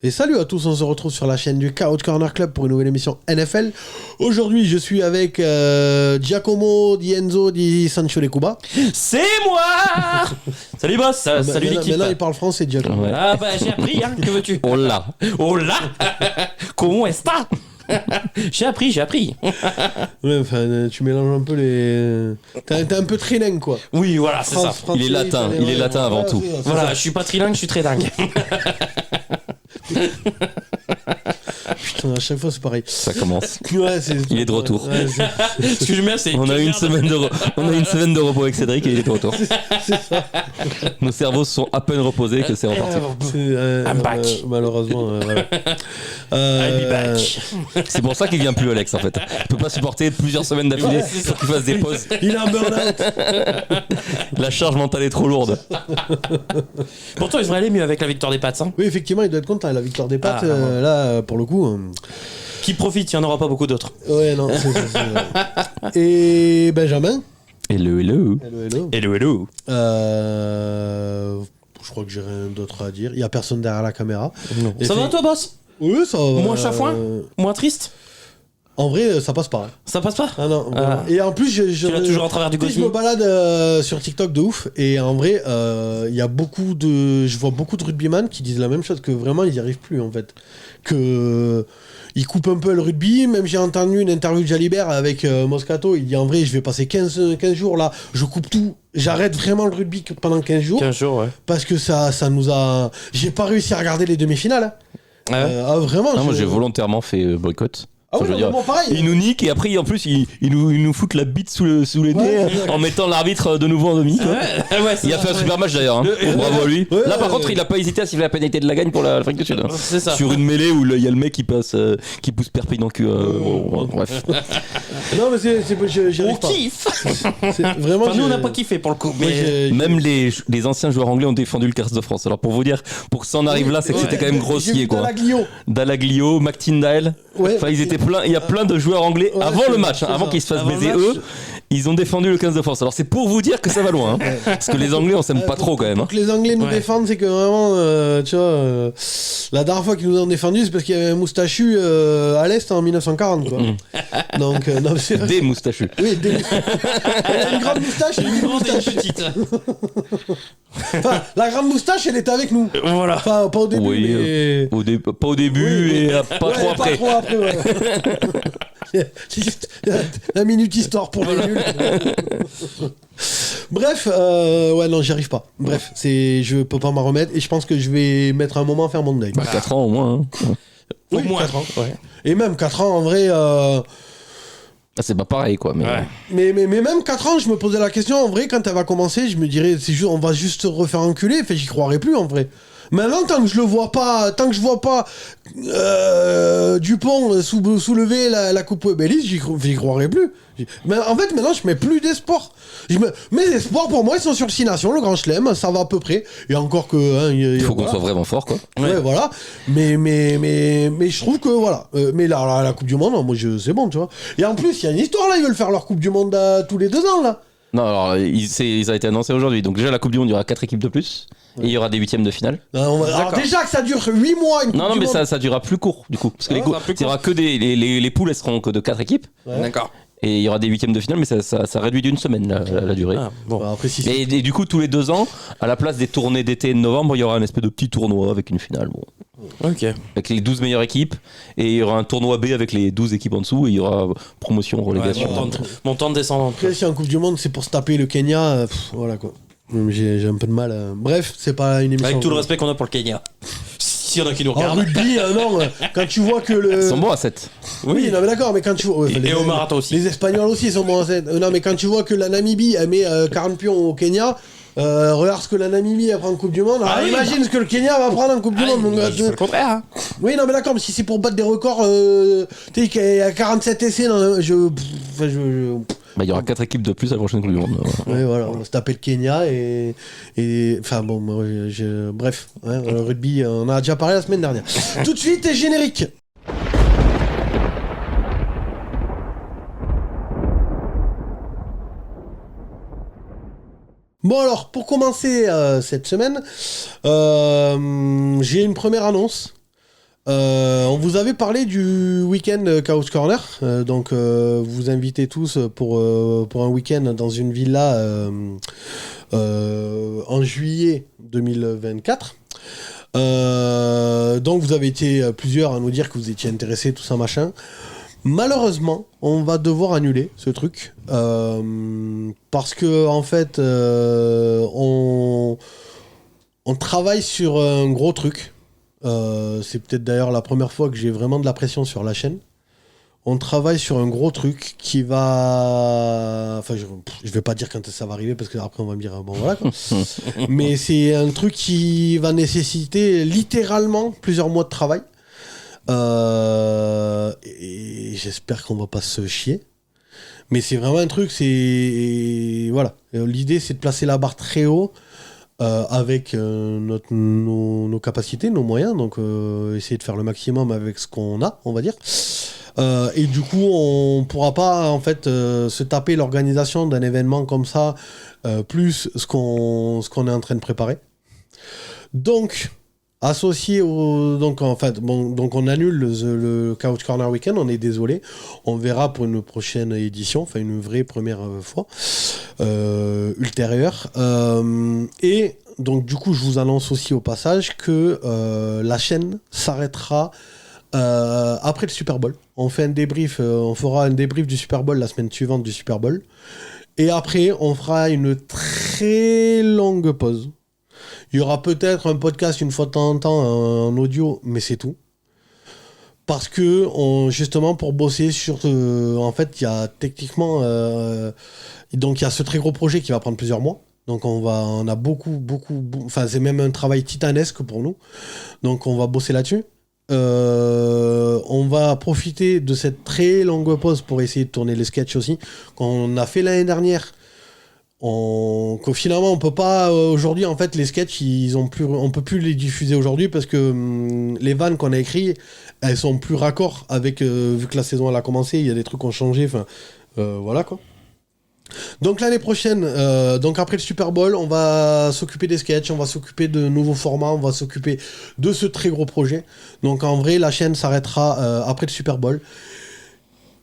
Et salut à tous, on se retrouve sur la chaîne du Couch Corner Club pour une nouvelle émission NFL. Aujourd'hui, je suis avec Giacomo Di Enzo Di Sancho de Cuba. C'est moi. Salut boss, salut l'équipe. Maintenant, il parle français, Giacomo. Ouais. Ah bah j'ai appris, hein, que veux-tu? Oh là. Comment est-ce que j'ai appris. Ouais, enfin, tu mélanges un peu les... T'es un peu trilingue, quoi. Oui, voilà, c'est ça. Il est latin, latin avant tout. Voilà, je suis pas trilingue, je suis très dingue. Putain, à chaque fois c'est pareil. Ça commence. Ouais, il est de retour. Ouais, Ce que je mets, c'est. On a eu une semaine de repos avec Cédric et il est de retour. c'est ça. Nos cerveaux se sont à peine reposés que c'est reparti. I'm back. Malheureusement, voilà. I'll be back. C'est pour ça qu'il vient plus, Alex, en fait. Il peut pas supporter plusieurs semaines d'affilée pour qu'il fasse des pauses. Il a un burn-out. La charge mentale est trop lourde. Pourtant, il devrait aller mieux avec la victoire des Pats. Hein. Oui, effectivement, il doit être content. La victoire des Pats, là, pour le coup. Qui profite, il n'y en aura pas beaucoup d'autres. Ouais, non, c'est Et Benjamin. Hello. Hello. Je crois que j'ai rien d'autre à dire. Il y a personne derrière la caméra. Non. Ça va toi, boss? Oui, ça va. Moins chafouin? Moins triste? En vrai, ça passe pas. Hein. Ça passe pas? Ah non. Et en plus, tu l'as toujours à travers du je me balade sur TikTok de ouf. Et en vrai, il y a je vois beaucoup de rugbyman qui disent la même chose, que vraiment, ils n'y arrivent plus, en fait. Que... Ils coupent un peu le rugby. Même j'ai entendu une interview de Jalibert avec Moscato. Il dit en vrai, je vais passer 15 jours là. Je coupe tout. J'arrête vraiment le rugby pendant 15 jours. 15 jours, ouais. Parce que ça nous a... J'ai pas réussi à regarder les demi-finales. Hein. Ah ouais. Vraiment. Non, moi j'ai volontairement fait boycott. Ah oui, pareil. Ils nous niquent et après en plus ils nous foutent la bite sous les nez en mettant l'arbitre de nouveau en demi. Il a fait un super match d'ailleurs. Hein. Bravo à lui. Ouais, là par contre il a pas hésité à siffler la pénalité de la gagne pour l'Afrique du Sud. Hein. C'est ça. Sur une mêlée où il y a le mec qui passe, qui pousse Perpignan dans le cul. Bref. Non mais j'y On arrive pas. kiffe. Vraiment. Enfin, nous on n'a pas kiffé pour le coup. Mais Même les anciens joueurs anglais ont défendu le 15 de France. Alors pour vous dire, pour que ça en arrive là, c'est que c'était quand même grossier quoi. Dallaglio, McTindale. Ouais. Enfin ils étaient plein. Il y a plein de joueurs anglais avant le match, avant qu'ils se fassent baiser eux. Ils ont défendu le 15 de France. Alors c'est pour vous dire que ça va loin. Hein. Parce que les Anglais on s'aime pas trop quand même. Hein. Pour que les Anglais nous défendent, c'est que vraiment, tu vois, la dernière fois qu'ils nous ont défendu, c'est parce qu'il y avait un moustachu à l'Est en 1940. Quoi. Donc, non, c'est vrai. Des moustachus. Oui, il a une grande moustache et une grande et une moustache. petite. Enfin, la grande moustache, elle était avec nous. Voilà. Enfin, pas au début, mais... Pas au début et pas trop après. Pas trop après, ouais. C'est juste la minute histoire pour les nuls. Bref, ouais, non, j'y arrive pas. Bref, je peux pas m'en remettre et je pense que je vais mettre un moment à faire mon deuil. 4 ans au moins. Hein. Oui, au moins 4 ans. Ouais. Et même 4 ans, en vrai... C'est pas pareil quoi. Mais même 4 ans, je me posais la question, en vrai, quand elle va commencer, je me dirais, on va juste se refaire enculer, fait, j'y croirais plus, en vrai. Maintenant, tant que je vois pas Dupont soulever la coupe Obélis, j'y croirais plus. Mais en fait, maintenant, je mets plus d'espoir. Mes espoirs, pour moi, ils sont sur le 6 Nations, le Grand Chelem, ça va à peu près. Et encore que... Hein, il faut qu'on soit vraiment fort, quoi. Ouais, voilà. Mais je trouve que, voilà. Mais la Coupe du Monde, moi, c'est bon, tu vois. Et en plus, il y a une histoire, là, ils veulent faire leur Coupe du Monde tous les 2 ans, là. Non, alors, ils ont été annoncés aujourd'hui. Donc déjà, la Coupe du Monde, il y aura 4 équipes de plus. Et il y aura des huitièmes de finale. Alors déjà que ça dure 8 mois une coupe Non, du mais monde. ça durera plus court, du coup. Parce que il y aura que les poules, elles seront que de 4 équipes. Ouais. D'accord. Et il y aura des huitièmes de finale, mais ça réduit d'une semaine la durée. Ah, bon. Après, et du coup, tous les 2 ans, à la place des tournées d'été et de novembre, il y aura un espèce de petit tournoi avec une finale. Bon. Ok. Avec les 12 meilleures équipes. Et il y aura un tournoi B avec les 12 équipes en dessous. Et il y aura promotion, relégation. Montant de descendant. Après, si en Coupe du Monde, c'est pour se taper le Kenya, voilà quoi. J'ai un peu de mal. Bref, c'est pas une émission. Avec tout le respect qu'on a pour le Kenya. S'il y en a qui nous regardent. En rugby, non, quand tu vois que le... Ils sont bons à 7. Oui, non mais d'accord, mais quand tu vois... et au marathon aussi. Les Espagnols aussi sont bons à 7. Non mais quand tu vois que la Namibie, elle met 40 pions au Kenya, regarde ce que la Namibie elle prend en Coupe du Monde, alors imagine ce que le Kenya va prendre en Coupe du Monde. C'est le contraire. Hein. Oui, non mais d'accord, mais si c'est pour battre des records, tu sais qu'il y a 47 essais, Bah, il y aura 4 équipes de plus à la prochaine Coupe du Monde. Oui, voilà, on va se taper le Kenya et enfin bon, bref, hein, le rugby, on a déjà parlé la semaine dernière. Tout de suite, générique. Bon alors, pour commencer cette semaine, j'ai une première annonce. On vous avait parlé du week-end Couch Corner, donc vous invitez tous pour un week-end dans une villa en juillet 2024. Donc vous avez été plusieurs à nous dire que vous étiez intéressés, tout ça machin. Malheureusement, on va devoir annuler ce truc parce que en fait, on travaille sur un gros truc. C'est peut-être d'ailleurs la première fois que j'ai vraiment de la pression sur la chaîne. On travaille sur un gros truc qui va... Enfin, je vais pas dire quand ça va arriver parce que après on va me dire bon voilà quoi. Mais c'est un truc qui va nécessiter littéralement plusieurs mois de travail. Et j'espère qu'on va pas se chier. Mais c'est vraiment un truc, voilà. L'idée c'est de placer la barre très haut. Avec nos capacités, nos moyens, donc essayer de faire le maximum avec ce qu'on a, on va dire. Et du coup, on pourra pas en fait se taper l'organisation d'un événement comme ça, plus ce qu'on est en train de préparer. Donc, associé donc on annule le Couch Corner Weekend, on est désolé. On verra pour une prochaine édition, enfin une vraie première fois ultérieure. Et donc du coup, je vous annonce aussi au passage que la chaîne s'arrêtera après le Super Bowl. On fait un débrief, on fera un débrief du Super Bowl la semaine suivante du Super Bowl. Et après, on fera une très longue pause. Il y aura peut-être un podcast une fois de temps en temps en audio, mais c'est tout. Parce que, justement, pour bosser sur... en fait, il y a techniquement... donc, il y a ce très gros projet qui va prendre plusieurs mois. Donc, on a beaucoup... Enfin, c'est même un travail titanesque pour nous. Donc, on va bosser là-dessus. On va profiter de cette très longue pause pour essayer de tourner les sketchs aussi. Qu'on a fait l'année dernière... que finalement on peut pas aujourd'hui en fait les sketchs on peut plus les diffuser aujourd'hui parce que les vannes qu'on a écrites elles sont plus raccord avec vu que la saison elle a commencé, il y a des trucs qui ont changé, enfin voilà quoi. Donc l'année prochaine, donc après le Super Bowl, on va s'occuper des sketchs, on va s'occuper de nouveaux formats, on va s'occuper de ce très gros projet. Donc en vrai la chaîne s'arrêtera après le Super Bowl.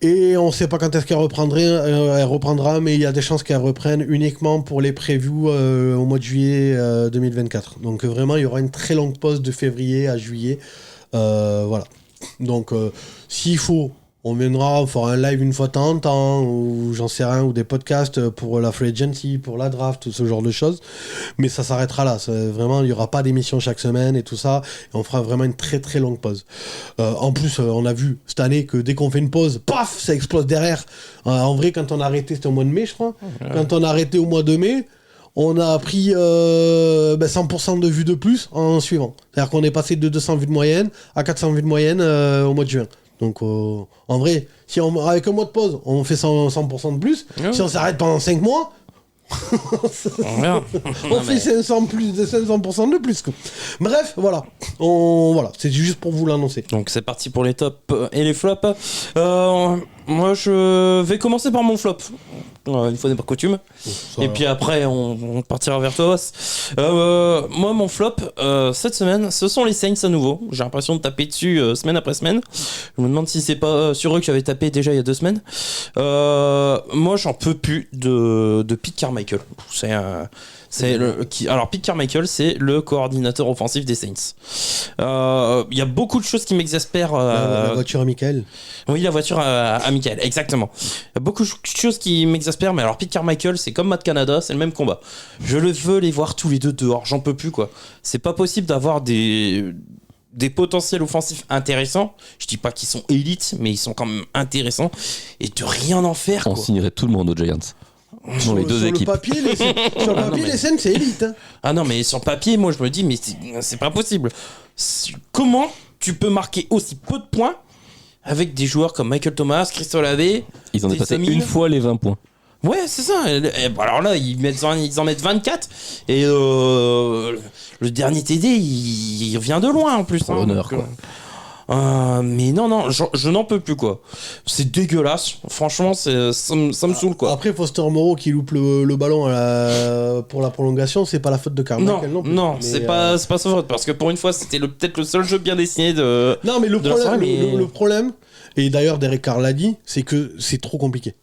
Et on ne sait pas quand est-ce qu'elle reprendra, mais il y a des chances qu'elle reprenne uniquement pour les previews au mois de juillet 2024. Donc vraiment, il y aura une très longue pause de février à juillet. Voilà. Donc s'il faut, on viendra, on fera un live une fois de temps en temps, ou j'en sais rien, ou des podcasts pour la free agency, pour la draft, tout ce genre de choses. Mais ça s'arrêtera là. Vraiment, il n'y aura pas d'émission chaque semaine et tout ça. Et on fera vraiment une très très longue pause. En plus, on a vu cette année que dès qu'on fait une pause, paf, ça explose derrière. En vrai, quand on a arrêté, c'était au mois de mai, je crois. Ouais. Quand on a arrêté au mois de mai, on a pris 100% de vues de plus en suivant. C'est-à-dire qu'on est passé de 200 vues de moyenne à 400 vues de moyenne au mois de juin. Donc en vrai, si avec un mois de pause, on fait 100% de plus. Ouais. Si on s'arrête pendant 5 mois, on fait 500% de plus. Quoi. Bref, voilà. Voilà, c'est juste pour vous l'annoncer. Donc c'est parti pour les tops et les flops. Moi, je vais commencer par mon flop. Une fois n'est pas coutume. Et puis après, on partira vers toi. Moi, mon flop, cette semaine, ce sont les Saints à nouveau. J'ai l'impression de taper dessus semaine après semaine. Je me demande si c'est pas sur eux que j'avais tapé déjà il y a 2 semaines. Moi, j'en peux plus de Pete Carmichael. Alors Pete Carmichael, c'est le coordinateur offensif des Saints. Il y a beaucoup de choses qui m'exaspèrent. La voiture à Michael. Oui, la voiture à Michael, exactement. Il y a beaucoup de choses qui m'exaspèrent, mais alors Pete Carmichael, c'est comme Matt Canada, c'est le même combat. Je veux les voir tous les deux dehors, j'en peux plus quoi. C'est pas possible d'avoir des potentiels offensifs intéressants. Je dis pas qu'ils sont élites, mais ils sont quand même intéressants. Et de rien en faire quoi. On signerait tout le monde aux Giants. Sur les deux équipes. Sur le papier, les Saints, c'est élite. Hein. Ah non, mais sur le papier, moi je me dis, mais c'est pas possible. Comment tu peux marquer aussi peu de points avec des joueurs comme Michael Thomas, Chris Olave? Ils ont dépassé une fois les 20 points. Ouais, c'est ça. Et alors là, ils en mettent 24. Et le dernier TD, il vient de loin en plus. Honneur, quoi. Mais non, je n'en peux plus, quoi. C'est dégueulasse. Franchement, ça me saoule, quoi. Après, Foster Moreau qui loupe le ballon pour la prolongation, c'est pas la faute de Carmichael non plus. Non, c'est pas sa faute, parce que pour une fois, c'était peut-être le seul jeu bien dessiné de. Non, mais le de la problème, soirée, le problème, et d'ailleurs Derek Carr l'a dit, c'est que c'est trop compliqué.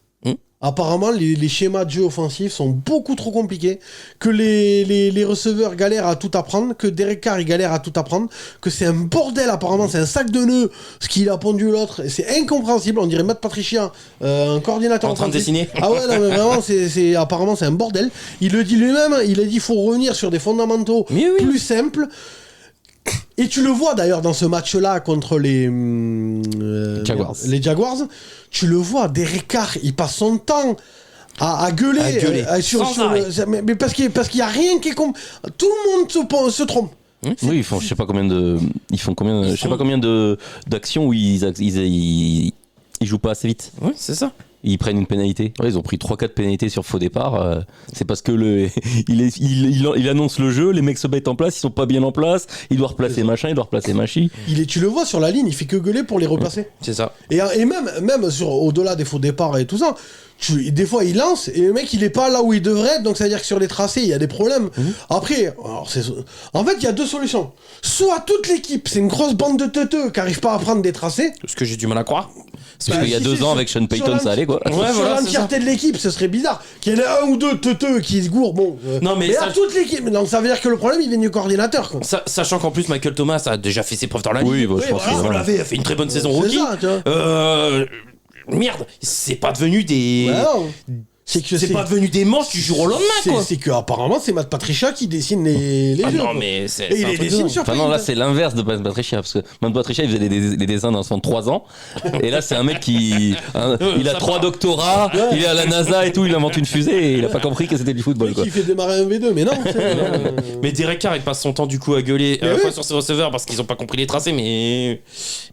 Apparemment, les schémas de jeu offensifs sont beaucoup trop compliqués, que les receveurs galèrent à tout apprendre, que Derek Carr il galère à tout apprendre, que c'est un bordel apparemment, c'est un sac de nœuds ce qu'il a pondu l'autre, et c'est incompréhensible. On dirait Matt Patricia, un coordinateur en train de dessiner. Ah ouais, non mais vraiment, apparemment c'est un bordel. Il le dit lui-même, il a dit qu'il faut revenir sur des fondamentaux plus simples. Et tu le vois d'ailleurs dans ce match-là contre les Jaguars. Tu le vois, Derek Carr, il passe son temps à gueuler. Mais parce qu'il y a rien qui est comme. Tout le monde se trompe. Oui, ils font je sais pas combien d'actions où ils jouent pas assez vite. Oui, c'est ça. Ils prennent une pénalité. Ouais, ils ont pris 3-4 pénalités sur faux départ. C'est parce que il annonce le jeu, les mecs se mettent en place, ils sont pas bien en place, il doit replacer machin, il doit replacer machi. Tu le vois sur la ligne, il fait que gueuler pour les replacer. C'est ça. Et même au-delà des faux départs et tout ça, des fois il lance et le mec il est pas là où il devrait être, donc ça veut dire que sur les tracés il y a des problèmes. Après, en fait il y a deux solutions. Soit toute l'équipe c'est une grosse bande de teuteux qui arrivent pas à prendre des tracés. Ce que j'ai du mal à croire. Parce qu'il y a 2 ans avec Sean Payton ça allait quoi. Ouais, sur l'entièreté de l'équipe ce serait bizarre qu'il y en ait un ou deux teuteux qui se gourent. Bon, non, mais à toute l'équipe, donc ça veut dire que le problème il vient du coordinateur quoi. Sachant qu'en plus Michael Thomas a déjà fait ses preuves dans la ligue. Oui, je pense qu'il a fait une très bonne saison rookie. Merde, c'est pas devenu des. C'est pas devenu des monstres du jour au lendemain, quoi. C'est que apparemment c'est Matt Patricia qui dessine les jeux. Non, mais c'est. Et il les dessine sur non, là c'est l'inverse de Matt Patricia. Parce que Matt Patricia il faisait les dessins d'un enfant de 3 ans. Et là c'est un mec il a 3 doctorats, il est à la NASA et tout, il invente une fusée et il a pas compris que c'était du football, quoi. Il fait démarrer un V2, mais non. Mais Derek Carr il passe son temps du coup à gueuler à la fois sur ses receveurs parce qu'ils ont pas compris les tracés, mais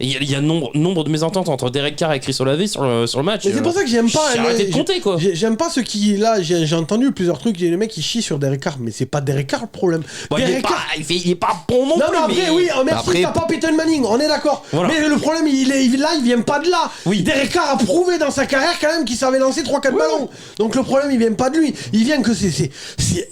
il y a nombre de mésententes entre Derek Carr et Chris Olave sur le match. Mais c'est pour ça que j'aime pas. J'ai arrêté de compter, quoi. J'aime pas ceux qui là j'ai entendu plusieurs trucs, les mecs qui chient sur Derek Carr, mais c'est pas Derek Carr le problème. Bon, il est pas bon non plus. Mais oui, merci, t'as pas Peyton Manning, on est d'accord. Voilà. Mais le problème il vient pas de là. Oui. Derek Carr a prouvé dans sa carrière quand même qu'il savait lancer 3-4 ballons. Donc le problème il vient pas de lui, il vient que c'est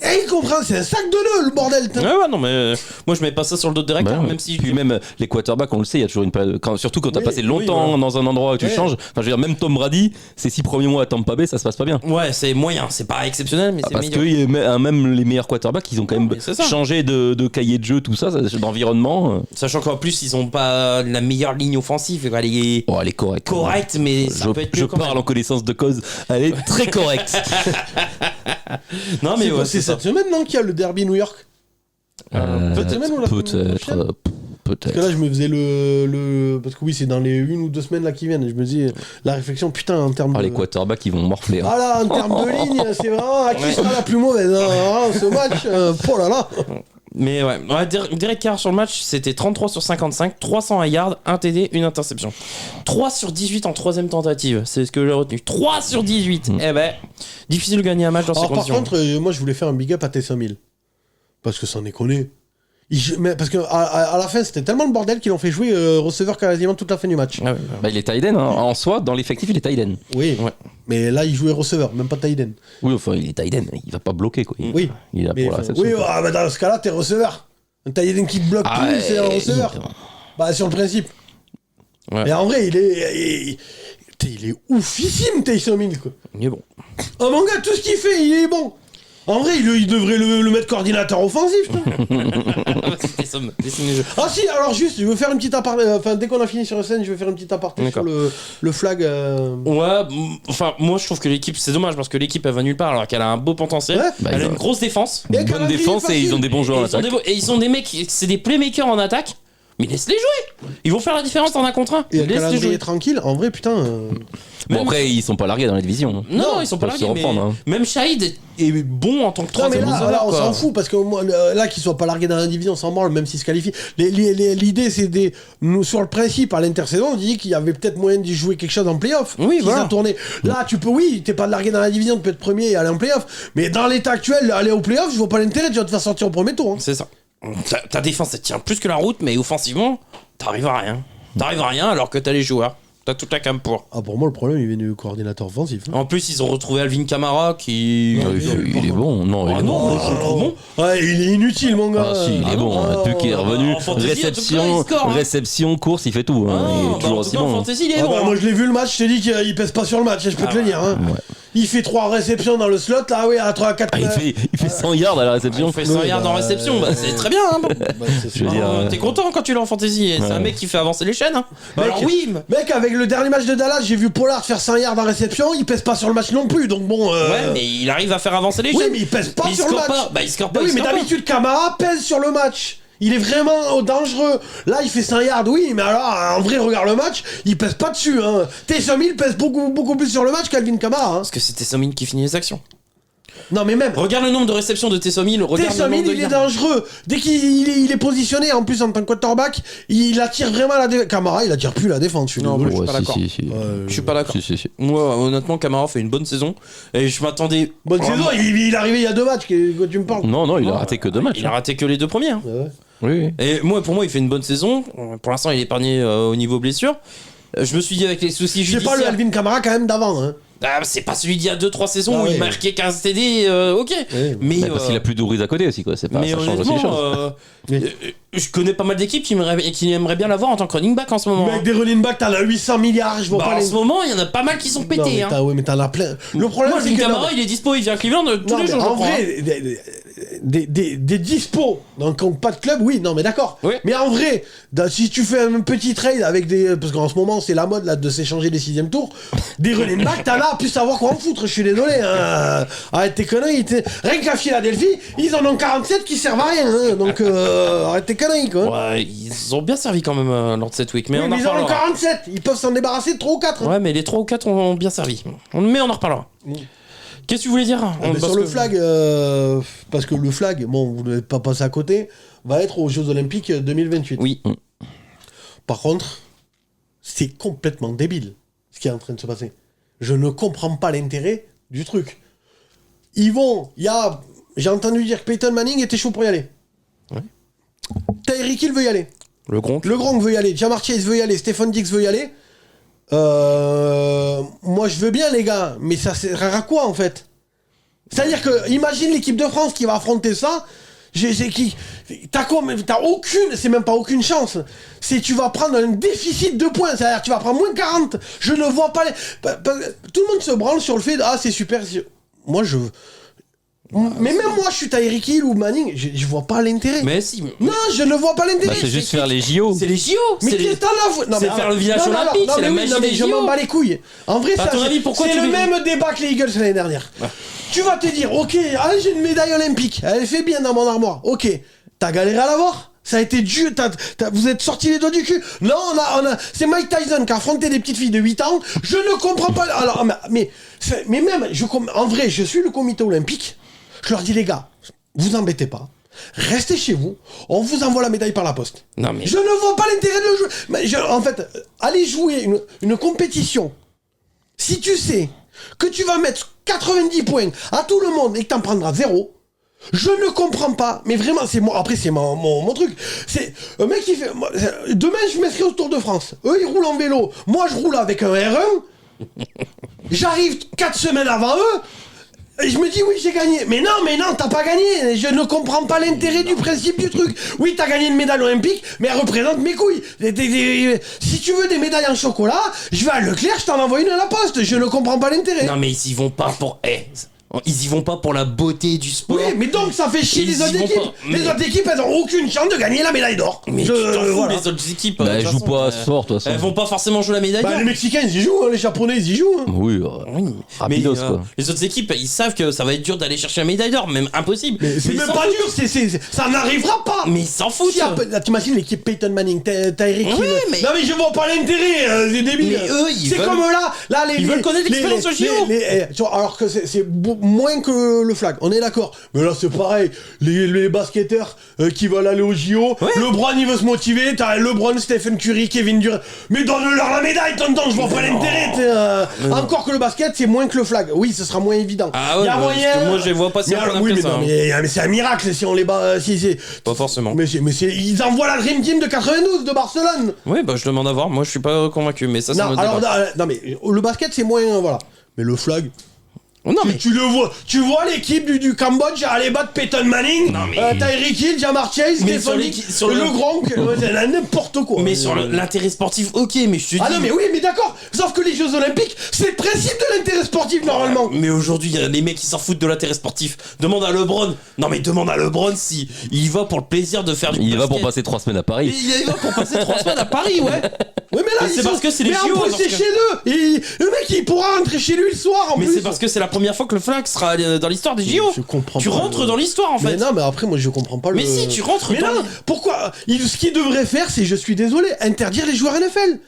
incompréhensible, c'est un sac de nœuds le bordel. Ouais, non mais moi je mets pas ça sur le dos de Derek Carr, même si. Puis même les quarterbacks, on le sait, il y a toujours une période, surtout quand t'as passé longtemps dans un endroit où tu changes. Enfin je veux dire, même Tom Brady, ses 6 premiers mois à Tampa Bay, ça se passe pas bien. Ouais, c'est moyen, c'est pas exceptionnel, mais c'est parce que même les meilleurs quarterbacks, ils ont quand même changé de cahier de jeu, tout ça, d'environnement. Sachant qu'en plus, ils ont pas la meilleure ligne offensive. Elle est correcte. Correcte, mais ça peut être mieux. Je parle en connaissance de cause. Elle est très correcte. Non, mais c'est cette semaine, non, qu'il y a le derby New York. Peut-être. Parce que là, je me faisais parce que oui, c'est dans les 1 ou 2 semaines là qui viennent. Je me dis, la réflexion, putain, en termes de. Les quarterbacks, ils vont morfler. Ah là, en termes de ligne, c'est vraiment qui sera la plus mauvaise. Ce match, oh là là. Mais ouais, Derek Carr sur le match, c'était 33 sur 55, 301 yards, 1 TD, 1 interception. 3 sur 18 en 3ème tentative, c'est ce que j'ai retenu. 3 sur 18. Eh ben, difficile de gagner un match dans ces conditions. Par contre, moi, je voulais faire un big up à Taysom Hill. Parce que ça en est connu. Parce qu'à la fin, c'était tellement le bordel qu'ils l'ont fait jouer receveur quasiment toute la fin du match. Il est tight end, hein. En soi, dans l'effectif, il est tight end. Oui, mais là, il jouait receveur, même pas tight end. Oui, enfin, il est tight end, il va pas bloquer, quoi. Oui, il est là pour la réception. Oui, bah, dans ce cas-là, t'es receveur. Un tight end qui te bloque plus, c'est un receveur. Bah, sur le principe. Ouais. Mais en vrai, il est oufissime, Taysom Hill, quoi. Il est bon. Oh mon gars, tout ce qu'il fait, il est bon. En vrai, il devrait le mettre coordinateur offensif, Ah si, alors juste, je veux faire une petite aparté. Enfin, dès qu'on a fini sur la scène, je vais faire une petite aparté sur le flag. Ouais, enfin, moi je trouve que l'équipe, c'est dommage parce que l'équipe elle va nulle part alors qu'elle a un beau potentiel. Ouais. Elle a une grosse défense. Une bonne défense et ils ont des bons joueurs en attaque. Et ils sont des mecs, c'est des playmakers en attaque. Mais laisse-les jouer. Ils vont faire la différence en 1 contre 1. Et le calendrier est tranquille, en vrai, putain. Bon, après, ils sont pas largués dans la division. Non, ils sont pas largués. Même Shahid est bon en tant que 3. Mais là, on s'en fout parce que là, qu'ils soient pas largués dans la division, on s'en branle, même s'ils se qualifient. L'idée, c'est nous, sur le principe, à l'intersaison, on dit qu'il y avait peut-être moyen d'y jouer quelque chose en playoff. Oui, voilà. Ça tournait. Là, t'es pas largué dans la division, tu peux être premier et aller en playoff. Mais dans l'état actuel, aller au playoff, je vois pas l'intérêt, tu vas te faire sortir au premier tour. C'est ça. Ta défense, elle tient plus que la route, mais offensivement, t'arrives à rien. T'arrives à rien alors que t'as les joueurs. T'as toute la cam pour. Ah, pour moi, le problème, il vient du coordinateur offensif. En plus, ils ont retrouvé Alvin Kamara qui. Il est bon. Non, il est bon. moi, je le trouve bon. Ouais, il est inutile, mon gars. Ah si, il est bon. Depuis qu'il est revenu, en fantasy, en tout cas, il score, hein. réception, course, il fait tout. hein. Il est toujours en aussi tout cas, en bon. fantasy, il est Ah bon. bah, hein. moi, je l'ai vu le match, je t'ai dit qu'il pèse pas sur le match, je peux te le dire. Hein. Ouais. Il fait 3 réceptions dans le slot, là, oui, à 3 à 4. Ah, il fait 100 yards à la réception. Il fait 100 yards en réception, bah, c'est très bien. Hein. Je veux dire, T'es content quand tu l'as en fantasy. C'est un mec qui fait avancer les chaînes. Hein. Alors oui, Mec, avec le dernier match de Dallas, j'ai vu Pollard faire 100 yards en réception, il pèse pas sur le match non plus, donc bon. ouais, mais il arrive à faire avancer les chaînes. Oui, mais il pèse pas Mais sur le score match. pas. Bah, il score pas. Oui, il mais score pas. d'habitude, Camara pèse sur le match. Il est vraiment dangereux. Là, il fait 100 yards, oui, mais alors, en vrai, regarde le match, il pèse pas dessus. Hein. Taysom Hill pèse beaucoup plus sur le match qu'Alvin Kamara. Hein. Parce que c'était Taysom Hill qui finit les actions. Non, mais même. Regarde le nombre de réceptions de Taysom Hill. Regarde le Taysom nombre Hill, de il est yards. dangereux. Dès qu'il est positionné, en plus en tant que quarterback, il attire vraiment la défense. Camara, il attire plus la défense. Je suis Non, désolé. je suis pas Ouais, d'accord. si. Je suis pas d'accord. Si. Moi, honnêtement, Kamara fait une bonne saison. Et je m'attendais. Bonne saison, il est arrivé il y a 2 matchs, que tu me parles. Non, il a raté que 2 matchs. Il a raté que les 2 premiers. Hein. Ouais. Oui. Et pour moi, il fait une bonne saison. Pour l'instant, il est épargné au niveau blessure. Je me suis dit, avec les soucis C'est pas judiciaires. le Alvin Kamara quand même d'avant. Hein. Ah, c'est pas celui d'il y a 2-3 saisons Ah où ouais. il marquait 15 TD, ok. Ouais. Mais, Parce qu'il a plus de à côté aussi, quoi. C'est pas, mais ça change aussi les honnêtement, choses. je connais pas mal d'équipes qui aimeraient bien l'avoir en tant que running back en ce moment. Mec, des running back, t'en as 800 milliards, je vois Bah, pas en les. ce moment, il y en a pas mal qui sont Non, pétés. mais Hein. ouais, mais t'en as plein. Le problème, Moi, c'est Alvin que. Kamara, il est dispo, il vient à Cleveland tous Non, les mais jours. en je crois, hein. vrai, des dispos, donc pas de club, oui, non, mais d'accord. Oui. Mais en vrai, si tu fais un petit trade avec des. Parce qu'en ce moment, c'est la mode là, de s'échanger les 6e tours, des running back, t'as là, plus savoir quoi en foutre, je suis désolé. Hein. Arrête tes conneries. Rien qu'à Philadelphie, ils en ont 47 qui servent à rien. Hein. Donc arrête tes conneries, quoi. Ouais, ils ont bien servi quand même lors de cette week. Mais Oui, on en mais ils en ont reparlera. 47. Ils peuvent s'en débarrasser de 3 ou 4. Ouais, mais les 3 ou 4 ont bien servi. Mais on en reparlera. Qu'est-ce que tu voulais dire Mais sur le flag, parce que le flag, bon, vous n'êtes pas passé à côté, va être aux Jeux Olympiques 2028. Oui. Par contre, c'est complètement débile ce qui est en train de se passer. Je ne comprends pas l'intérêt du truc. J'ai entendu dire que Peyton Manning était chaud pour y aller. Ouais. Tyreek Hill veut y aller. Le Gronk. Le Gronk veut y aller. Jamar Chase veut y aller. Stephen Diggs veut y aller. Moi, je veux bien, les gars, mais ça sert à quoi, en fait? C'est-à-dire que, imagine l'équipe de France qui va affronter ça. T'as aucune, c'est même pas aucune chance. Tu vas prendre un déficit de points, c'est-à-dire que tu vas prendre moins 40. Je ne vois pas tout le monde se branle sur le fait de, ah, c'est super. Moi, mais même moi, je suis Tyreek Hill ou Manning, je vois pas l'intérêt. Mais si. Non, je ne vois pas l'intérêt. Bah, c'est juste faire les JO. C'est les JO. Mais c'est qu'est-ce les- que t'en as non, c'est mais faire le village non, olympique, c'est la magie des je JO. m'en bats les couilles. En vrai, À ton avis, pourquoi c'est tu le veux- même débat que les Eagles l'année dernière. Tu vas te dire, ok, j'ai une médaille olympique, elle fait bien dans mon armoire. Ok, t'as galéré à l'avoir. Ça a été dur, vous êtes sortis les doigts du cul. Non, c'est Mike Tyson qui a affronté des petites filles de 8 ans. Je ne comprends pas. Alors, mais même, en vrai, je suis le comité olympique. Je leur dis, les gars, vous embêtez pas. Restez chez vous. On vous envoie la médaille par la poste. Non, mais. Je ne vois pas l'intérêt de le jouer. Mais en fait, aller jouer une compétition, si tu sais que tu vas mettre 90 points à tout le monde et que t'en prendras 0, je ne comprends pas. Mais vraiment, c'est moi. Après, c'est mon truc. C'est un mec qui fait. Demain, je m'inscris au Tour de France. Eux, ils roulent en vélo. Moi, je roule avec un R1. J'arrive 4 semaines avant eux. Et je me dis, oui, j'ai gagné. Mais non, t'as pas gagné. Je ne comprends pas l'intérêt du principe du truc. Oui, t'as gagné une médaille olympique, mais elle représente mes couilles. Si tu veux des médailles en chocolat, je vais à Leclerc, je t'en envoie une à la poste. Je ne comprends pas l'intérêt. Non, mais ils y vont pas pour. Ils y vont pas pour la beauté du sport. Oui, mais donc ça fait chier Ils les y autres vont équipes. pas, mais- Les autres équipes, elles ont aucune chance de gagner la médaille d'or. Mais tu t'en fous, voilà. les autres équipes. Bah, de elles toute jouent façon, pas à sport, de toute façon. Elles vont pas forcément jouer la médaille Bah, d'or. les Mexicains, ils y jouent, hein, les Japonais, ils y jouent. Hein. Oui, Oui, rapidos, mais quoi. les autres équipes, ils savent que ça va être dur d'aller chercher la médaille d'or, même impossible. Mais c'est ils même s'en pas foutent. dur, ça n'arrivera pas. Mais ils s'en foutent. Si, là, t'imagines l'équipe Peyton Manning, Tyreek Hill. Ouais, mais- Non mais je vois pas l'intérêt, c'est débile. Mais eux, ils c'est veulent- comme là les ils veulent connaître l'expérience au JO. tu vois, alors que c'est moins que le flag, on est d'accord. Mais là, c'est pareil. Les basketteurs qui veulent aller au JO, LeBron, il veut se motiver. T'as LeBron, Stephen Curry, Kevin Durant. Mais donne-leur la médaille, tonton, je vois pas l'intérêt. Encore que le basket, c'est moins que le flag. Oui, ce sera moins évident. Ah ouais, y a moyen. parce que moi, je les vois pas si on Oui, mais, ça. non, mais c'est un miracle si on les bat. Pas forcément. Mais ils envoient la Dream Team de 92 de Barcelone. Oui, bah je demande à voir. Moi, je suis pas convaincu, mais ça, c'est Non, notre alors, débat. non, mais le basket, c'est moins. Voilà. Mais le flag. Non, mais Tu le vois, tu vois l'équipe du Cambodge aller battre Peyton Manning, Tyreek Hill, Jamar Chase, Mais Stephen sur le Gronk, c'est n'importe quoi. Mais sur l'intérêt sportif, ok, mais je te dis. Ah non, mais oui, mais d'accord. Sauf que les Jeux Olympiques, c'est le principe de l'intérêt sportif normalement. Mais aujourd'hui, il y a les mecs qui s'en foutent de l'intérêt sportif. Demande à LeBron. Non, mais demande à LeBron si il va pour le plaisir de faire du Il va basket. pour passer 3 semaines à Paris. Il va pour passer 3 semaines à Paris, ouais. Oui, mais là, Mais c'est parce que c'est les mais JO, en plus, dans c'est ce chez eux. Et le mec, il pourra rentrer chez lui le soir en Mais plus. c'est parce que c'est la première fois que le flag sera dans l'histoire des JO. Je comprends Tu pas rentres le- dans l'histoire en fait. Mais non, mais après, moi, je comprends pas Mais le. si, tu rentres Mais dans non, pourquoi ce qu'il devrait faire, c'est, je suis désolé, interdire les joueurs NFL.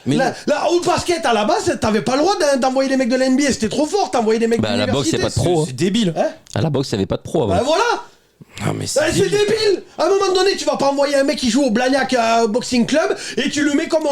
Mais Là, au basket, à la base, t'avais pas le droit d'envoyer des mecs de la NBA, c'était trop fort, t'envoyais des mecs Bah, de à la boxe, y a l'université. pas de pro. C'est débile. Hein À la boxe, il n'y avait pas de pro avant. Bah voilà. Ah, mais C'est débile. À un moment donné, tu vas pas envoyer un mec qui joue au Blagnac Boxing Club et tu le mets comme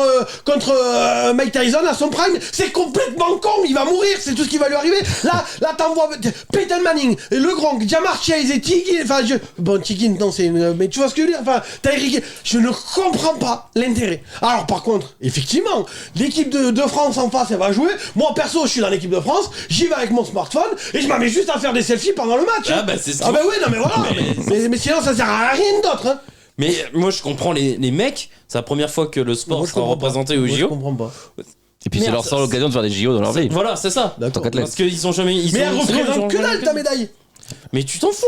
contre Mike Tyson à son prime. C'est complètement con. Il va mourir. C'est tout ce qui va lui arriver. Là, t'envoies Peyton Manning, le Gronk, Jamar Chase et Tiggy. Enfin, bon, Tiggy, non, c'est une. Mais tu vois ce que je veux dire. Enfin, Tyreek, je ne comprends pas l'intérêt. Alors, par contre, effectivement, l'équipe de France en face, elle va jouer. Moi, perso, je suis dans l'équipe de France. J'y vais avec mon smartphone et je m'en mets juste à faire des selfies pendant le match. Ah, bah, c'est ça. Ah, bah oui, non, mais voilà. Mais sinon, ça sert à rien d'autre. Hein. Mais moi je comprends les mecs, c'est la première fois que le sport Moi, je sera comprends représenté pas. au Moi, je JO. comprends pas. Et puis c'est Merde, leur seule occasion de faire des JO dans leur vie. Voilà, c'est ça. D'accord. Tant qu'à Parce qu'ils ont jamais. Mais elle représente que dalle ta médaille. Mais tu t'en fous.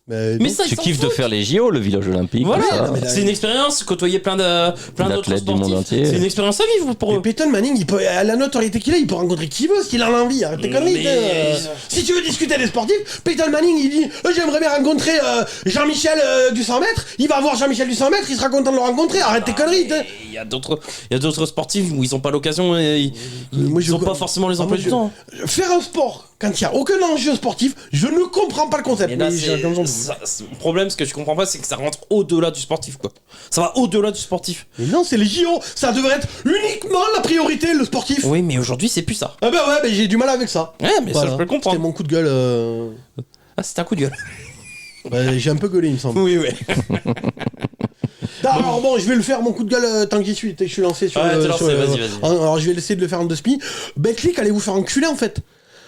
Mais Mais ça, Tu ils s'en kiffes de foutent. faire les JO, le village olympique. Voilà, comme ça. mais là, c'est une expérience, côtoyer plein d'autres D'athlètes du monde sportifs. entier. C'est une expérience à vivre pour Et eux. Peyton Manning, à la notoriété qu'il a, il peut rencontrer qui veut s'il en a envie. Arrête tes conneries. Mais- Si tu veux discuter des sportifs, Peyton Manning, il dit j'aimerais bien rencontrer Jean-Michel du 100 mètres. Il va voir Jean-Michel du 100 mètres, il sera content de le rencontrer. Arrête tes conneries. Mais Il y a d'autres sportifs où ils ont pas l'occasion et Moi, ils ont pas forcément les emplois du temps. Faire un sport quand il n'y a aucun enjeu sportif, je ne comprends pas le concept. Et là, Mais j'ai raison. le problème, ce que tu comprends pas, c'est que ça rentre au-delà du sportif, quoi. Ça va au-delà du sportif. Mais non, c'est les JO. Ça devrait être uniquement la priorité, le sportif. Oui, mais aujourd'hui, c'est plus ça. Ah bah ouais, j'ai du mal avec ça. Ouais, mais ça, Voilà. je peux le comprendre. C'était mon coup de gueule. Ah, c'est un coup de gueule. Bah, j'ai un peu gueulé, il me semble. Oui, oui. Alors bon, je vais le faire mon coup de gueule tant que j'y suis. Je suis lancé sur. Ouais, t'es lancé, sur le- vas-y. Alors je vais essayer de le faire en deux spi. Betclic, allez vous faire enculer en fait.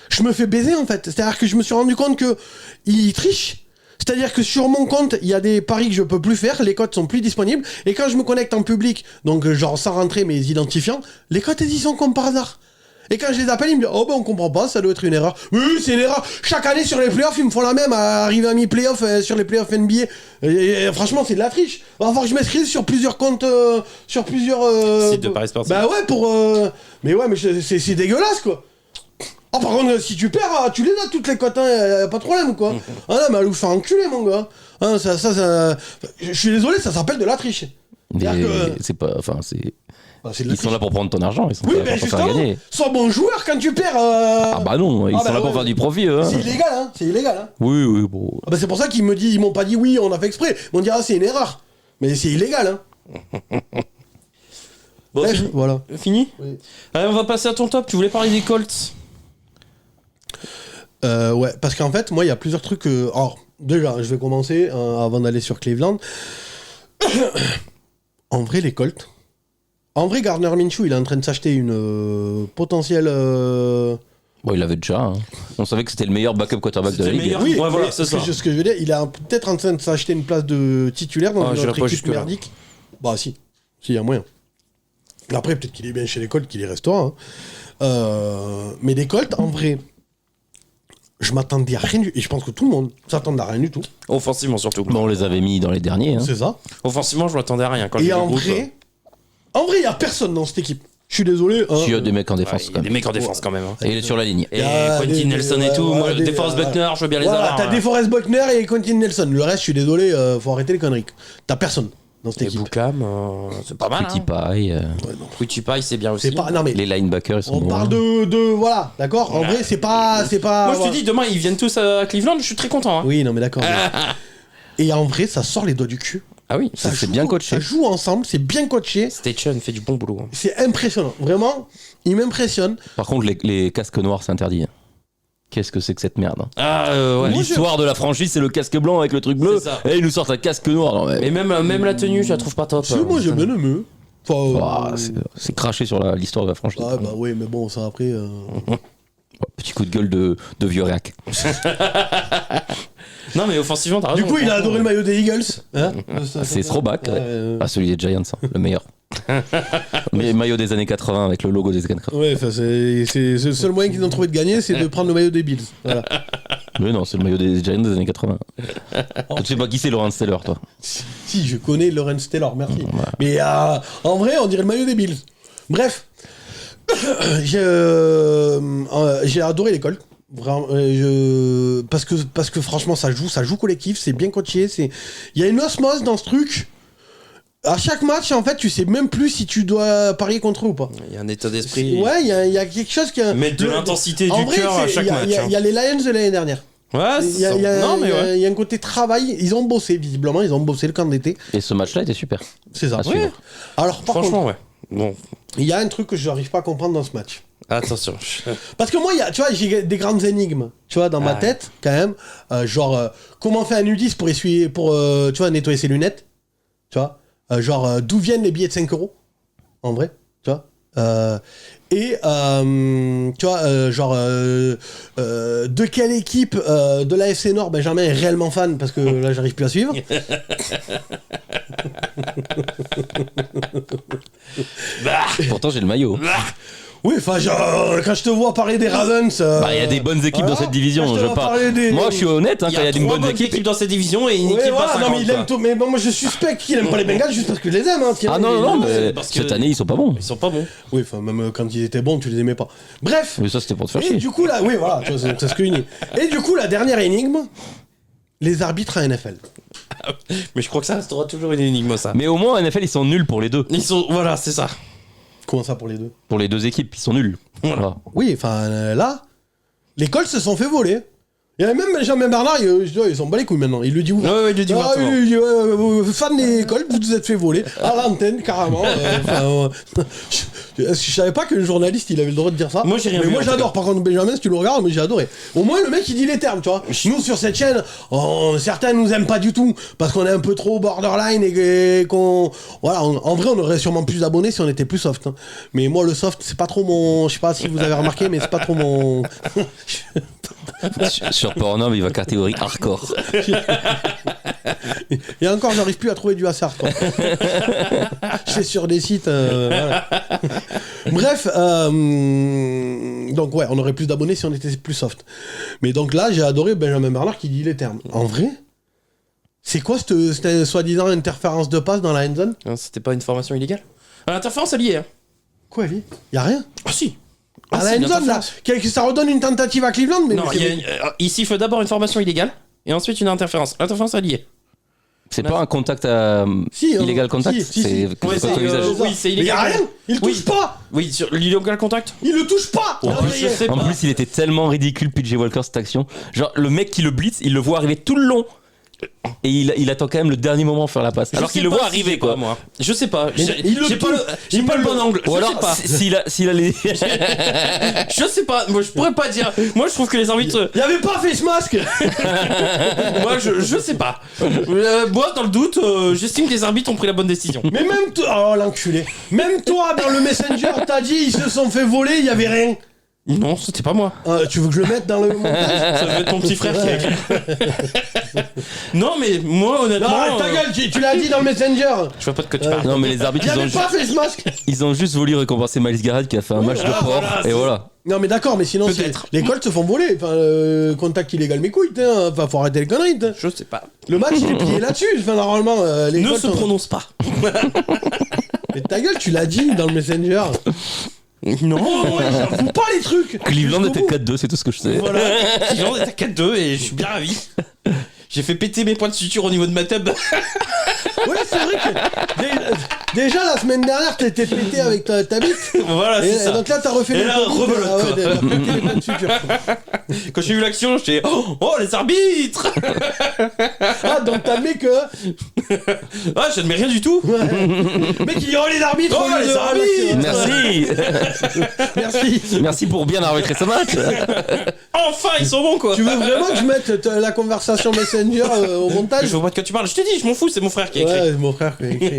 Je me fais baiser en fait. C'est-à-dire que je me suis rendu compte que il triche. C'est-à-dire que sur mon compte, il y a des paris que je peux plus faire, les cotes sont plus disponibles, et quand je me connecte en public, donc genre sans rentrer mes identifiants, les cotes elles y sont comme par hasard. Et quand je les appelle, ils me disent oh ben on comprend pas, ça doit être une erreur. Oui, c'est une erreur. Chaque année sur les playoffs, ils me font la même à arriver à mi-playoff sur les playoffs NBA. Et franchement, c'est de la triche. Il va falloir que je m'inscrive sur plusieurs comptes, sur plusieurs Sites de paris sportifs. Bah ouais, pour. Mais ouais, mais c'est dégueulasse quoi. Ah, par contre, si tu perds, tu les as toutes les cotes, hein, pas de problème quoi. Ah non, mais allez vous faire enculer, mon gars. Hein, ça. Je suis désolé, ça s'appelle de la triche. Mais C'est-à-dire que- c'est pas. Enfin, c'est. Bah, c'est de la Ils sont triche. là pour prendre ton argent, ils sont Oui, pas là ben pour te faire justement, gagner. sois bon joueur quand tu perds. Ah bah non, ils Ah sont bah là pour ouais. faire du profit, eux. Hein. C'est illégal, hein. C'est illégal, hein. Oui, oui, bon. Ah bah c'est pour ça qu'ils m'ont pas dit oui, on a fait exprès. Ils m'ont dit ah c'est une erreur. Mais c'est illégal, hein. Bon, Bref, voilà. fini Oui. Allez, on va passer à ton top. Tu voulais parler des Colts. Ouais, parce qu'en fait, moi, il y a plusieurs trucs. Alors, déjà, je vais commencer avant d'aller sur Cleveland. En vrai, les Colts. En vrai, Gardner Minshew, il est en train de s'acheter une potentielle. Bon, il l'avait déjà. Hein. On savait que c'était le meilleur backup quarterback de la C'était le ligue. meilleur. Oui, Ouais, voilà, mais c'est ce que ça. ce que je veux dire, il est peut-être en train de s'acheter une place de titulaire dans Ah, une j'irai autre pas équipe jusque-là. merdique. Bah, si. Si, il y a moyen. Après, peut-être qu'il est bien chez les Colts, qu'il y restera. Hein. Mais des Colts, en vrai, je m'attendais à rien du... Et je pense que tout le monde s'attendait à rien du tout. Offensivement, surtout. Bon, on les avait mis dans les derniers. Hein. C'est ça. Offensivement, je m'attendais à rien. Quand Et j'ai vu en le groupe, vrai, il n'y a personne dans cette équipe. Je suis désolé. Hein. Il y a des mecs en ouais, défense il y quand a des même. mecs en défense quand même. Hein. Et il est sur la ligne. Et Il y a Quentin des- Nelson et tout. Moi, des- DeForest Buckner, je veux bien les Voilà, avoir. t'as hein. DeForest Buckner et Quentin Nelson. Le reste, je suis désolé, faut arrêter les conneries. T'as personne. dans cette Et équipe. Boukham, c'est pas mal. Petit paille. Ouais, non. Petit Pie, c'est bien aussi. C'est pas. Non mais. Les linebackers, ils sont On bons. parle de voilà, d'accord. En vrai, c'est pas. Moi, je voilà. te dis, demain, ils viennent tous à Cleveland, je suis très content. Hein. Oui, non mais d'accord. Et en vrai, ça sort les doigts du cul. Ah oui, Ça c'est joue- bien coaché. Ça joue ensemble, c'est bien coaché. Station fait du bon boulot. Hein. C'est impressionnant. Vraiment, il m'impressionne. Par contre, les casques noirs, c'est interdit. Qu'est-ce que c'est que cette merde? Ah, ouais. L'histoire de la franchise, c'est le casque blanc avec le truc bleu. C'est ça. Et ils nous sortent un casque noir. Non, mais... Et même la tenue, je la trouve pas top. Si, moi j'ai bien aimé. Enfin, Ouah, c'est craché sur l'histoire de la franchise. ah, bah oui, mais bon, ça après. Petit coup de gueule de vieux réac. Non, mais offensivement, t'as raison. Du coup, il a adoré le maillot des Eagles. Hein C'est throwback. Ouais, Ah, celui des Giants, hein, le meilleur. Mais maillot des années 80 avec le logo des années 80. ouais, enfin, c'est le seul moyen qu'ils ont trouvé de gagner, c'est de prendre le maillot des Bills. Voilà. Mais non, c'est le maillot des Giants des années 80. Toi, tu sais pas qui c'est Lawrence Taylor, toi? Si, je connais Lawrence Taylor, merci. Voilà. Mais en vrai, on dirait le maillot des Bills. Bref, j'ai adoré l'école. Vraiment, parce que franchement, ça joue collectif, c'est bien coaché. Il y a une osmose dans ce truc. À chaque match, en fait, tu sais même plus si tu dois parier contre eux ou pas. Il y a un état d'esprit. Ouais, il y a quelque chose qui. Mettre de l'intensité En du vrai, cœur à c'est- chaque match. Il y a les Lions de l'année dernière. Ouais, Il y a, c'est ça. Non, mais ouais. il y a un côté travail. Ils ont bossé, visiblement. Ils ont bossé le camp d'été. Et ce match-là était super. C'est ça. À suivre. Alors, par contre, Franchement, ouais. Bon, il y a un truc que je n'arrive pas à comprendre dans ce match. attention. Parce que moi, tu vois, j'ai des grandes énigmes, tu vois, dans ma Ah ouais. tête, quand même. Comment fait un nudiste pour tu vois, nettoyer ses lunettes, tu vois. D'où viennent les billets de 5 euros, en vrai, tu vois. Tu vois, de quelle équipe de la FC Nord Benjamin est réellement fan, parce que là, j'arrive plus à suivre. Pourtant, j'ai le maillot. Oui, enfin, quand je te vois parler des Ravens... Bah, il y a des bonnes équipes dans cette division. Quand je te Je vois pars. parler des- Moi, je suis honnête, hein, Il y quand il y a a des 3 bonnes équipes. dans cette division et une Ouais, équipe voilà, à 50. non, mais il aime quoi. tout. Mais bon, moi, je suspecte qu'il aime pas les Bengals juste parce que je les aime. Hein, Ah non, non, c'est mais parce que- cette année, ils sont pas bons. Ils sont pas bons. Oui, enfin, même quand ils étaient bons, tu les aimais pas. Bref. Mais ça, c'était pour te faire Et chier. du coup, là, oui, voilà, tu vois, c'est ce que unit. Et du coup, la dernière énigme, les arbitres à NFL. Mais je crois que ça restera toujours une énigme, ça. Mais au moins, en NFL, ils sont nuls pour les deux. Ils sont. Voilà, c'est ça. Comment ça pour les deux? Pour les deux équipes, ils sont nuls. Voilà. Oui, enfin, là, les Colts se sont fait voler. Il y avait même Benjamin Bernard, ils s'en bat les couilles maintenant. Il le dit ouvert. Ouais, il le dit ouvertement. il dit, fan des Colts, vous vous êtes fait voler. À l'antenne, carrément. Je savais pas qu'un journaliste, il avait le droit de dire ça. Moi, j'ai rien Mais vu, moi, en tout j'adore. Par contre, Benjamin, si tu le regardes, mais j'ai adoré. Au moins, le mec, il dit les termes, tu vois. Nous, sur cette chaîne, certains nous aiment pas du tout. Parce qu'on est un peu trop borderline et qu'on. Voilà, en vrai, on aurait sûrement plus d'abonnés si on était plus soft. Hein. Mais moi, le soft, c'est pas trop mon. Je sais pas si vous avez remarqué, mais c'est pas trop mon. Sur Pornhub, il va catégorie hardcore. Et encore, j'arrive plus à trouver du hasard, quoi. Je fais sur des sites. Voilà. Bref, donc ouais, on aurait plus d'abonnés si on était plus soft. Mais donc là, j'ai adoré Benjamin Bernard qui dit les termes. En vrai, c'est quoi cette soi-disant interférence de passe dans la end zone? Hein, c'était pas une formation illégale. L'interférence, elle y est. Hein. Quoi, lui? Y a rien? Ah, si. À Ah, la si, end zone, là, l'interférence. que ça redonne une tentative à Cleveland, mais Non, ici, il faut d'abord une formation illégale et ensuite une interférence. L'interférence, elle y est. C'est pas un contact à... Si, illégal contact. si, c'est si. Ouais, c'est c'est, pas ton visage. oui, c'est Mais y illégal. a rien! Il Oui. touche pas! Oui, sur l'illégal contact. Il le touche pas! En Non, plus, mais- je sais En pas. plus, il était tellement ridicule, PJ Walker, cette action. Genre, le mec qui le blitz, il le voit arriver tout le long. Et il attend quand même le dernier moment pour faire la passe. Alors qu'il le voit arriver, quoi. Moi. Je sais pas. Mais il le J'ai pas touche. j'ai pas le bon angle. Ou Je alors, sais pas. s'il a les. Je sais pas. Moi, je pourrais pas dire. Moi, je trouve que les arbitres. Il avait pas face mask! Moi, je sais pas. Moi, dans le doute, j'estime que les arbitres ont pris la bonne décision. Mais même toi, oh l'enculé, même toi dans le Messenger, t'as dit ils se sont fait voler, il y avait rien. Non, c'était pas moi. Tu veux que je le mette dans le montage? Ça devait être ton petit frère qui a écrit. Non, mais moi, honnêtement. Non, ta gueule, tu l'as dit dans le Messenger. Je vois pas de quoi tu parles. Non, mais les arbitres, Il y avait pas face mask. ils ont juste voulu récompenser Myles Garrett qui a fait un match de voilà, porc. voilà, Et voilà. Non mais d'accord, mais sinon Peut-être. les Colts se font voler. Enfin, contact illégal mes couilles, hein. Enfin, faut arrêter les conneries. Hein. Je sais pas. Le match il est plié là-dessus. Enfin, normalement, les Ne Colts se sont- prononce pas. Mais ta gueule, tu l'as dit dans le Messenger. Non. Oh, ouais, j'avoue pas les trucs. Cleveland Jusqu'au était bout. 4-2, c'est tout ce que je sais. Voilà. Cleveland est à 4-2 et je suis bien ravi. J'ai fait péter mes points de suture au niveau de ma tub. Ouais, c'est vrai que déjà la semaine dernière t'étais pété avec ta bite. Voilà, c'est ça. Donc là t'as refait Et les là, points de suture. rebelote, Ah ouais, t'as pété les points de suture. Quand j'ai vu l'action, j'étais oh les arbitres. Ah, donc t'admets que. Ah, je n'admets rien du tout. Mec, il y aura les arbitres. Oh, les arbitres. Merci. Merci pour bien arbitrer ce match. Enfin, ils sont bons quoi. Tu veux vraiment que je mette la conversation Messenger au montage? Je vois pas de quoi tu parles. Je te dis, je m'en fous, c'est mon frère qui a écrit. Ouais, mon frère qui a écrit.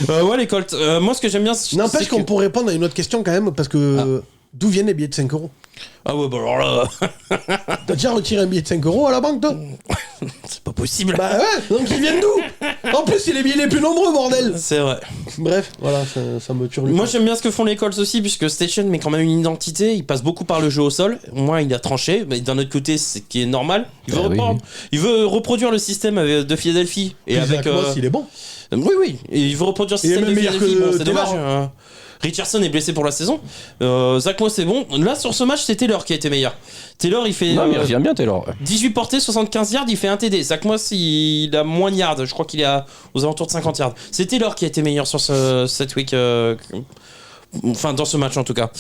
Ouais, les Colts. Moi, ce que j'aime bien, N'empêche c'est qu'on que... pourrait répondre à une autre question quand même, parce que d'où viennent les billets de 5 euros? Ah ouais, bah alors là, T'as déjà retiré un billet de 5 euros à la banque, toi? c'est pas possible. Bah ouais, donc ils viennent d'où? En plus, c'est les billets les plus nombreux, bordel! C'est vrai. Bref, voilà, ça me tue. Moi, j'aime bien ce que font les Colts aussi, puisque Station met quand même une identité. Il passe beaucoup par le jeu au sol. Au moins, il a tranché. Mais d'un autre côté, c'est qui est normal. Il veut reprendre. Il veut reproduire le système de Philadelphie. Et avec. Moss, il est bon. Oui. Et il veut reproduire le système de meilleur Philadelphie. que Bon, c'est Taylor. dommage. Richardson est blessé pour la saison. Zach Moss c'est bon. Là, sur ce match, c'est Taylor qui a été meilleur. Taylor, il fait. Non, mais il revient bien, Taylor. 18 portées, 75 yards, il fait un TD. Zach Moss, il a moins de yards. Je crois qu'il est aux alentours de 50 yards. C'est Taylor qui a été meilleur sur cette week. Enfin, dans ce match en tout cas.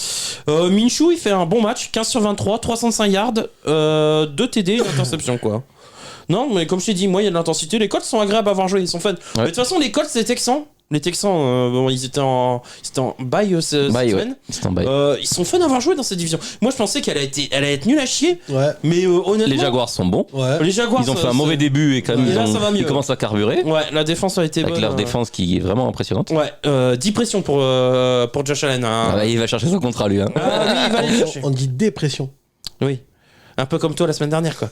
Minshew, il fait un bon match. 15 sur 23, 305 yards, 2 TD, une interception quoi. Non, mais comme je t'ai dit, moi, il y a de l'intensité. Les Colts sont agréables à avoir joué, ils sont fun. Mais de toute façon, les Colts, les Texans, bon, ils étaient en bye cette semaine. C'était en bye. Ils sont fun à avoir joué dans cette division. Moi, je pensais qu'elle allait être nulle à chier. Ouais. Mais honnêtement, Les Jaguars sont bons. Ouais. les Jaguars, Ils ont fait un mauvais début et quand même Et là, ça va mieux. ils commencent à carburer. Ouais, la défense a été Avec bonne. leur défense qui est vraiment impressionnante. Ouais, 10 pressions pour Josh Allen. Hein. Ah bah, il va chercher son contrat lui. Hein. Ah oui, il va aller chercher. On dit dépression. Oui. Un peu comme toi la semaine dernière, quoi.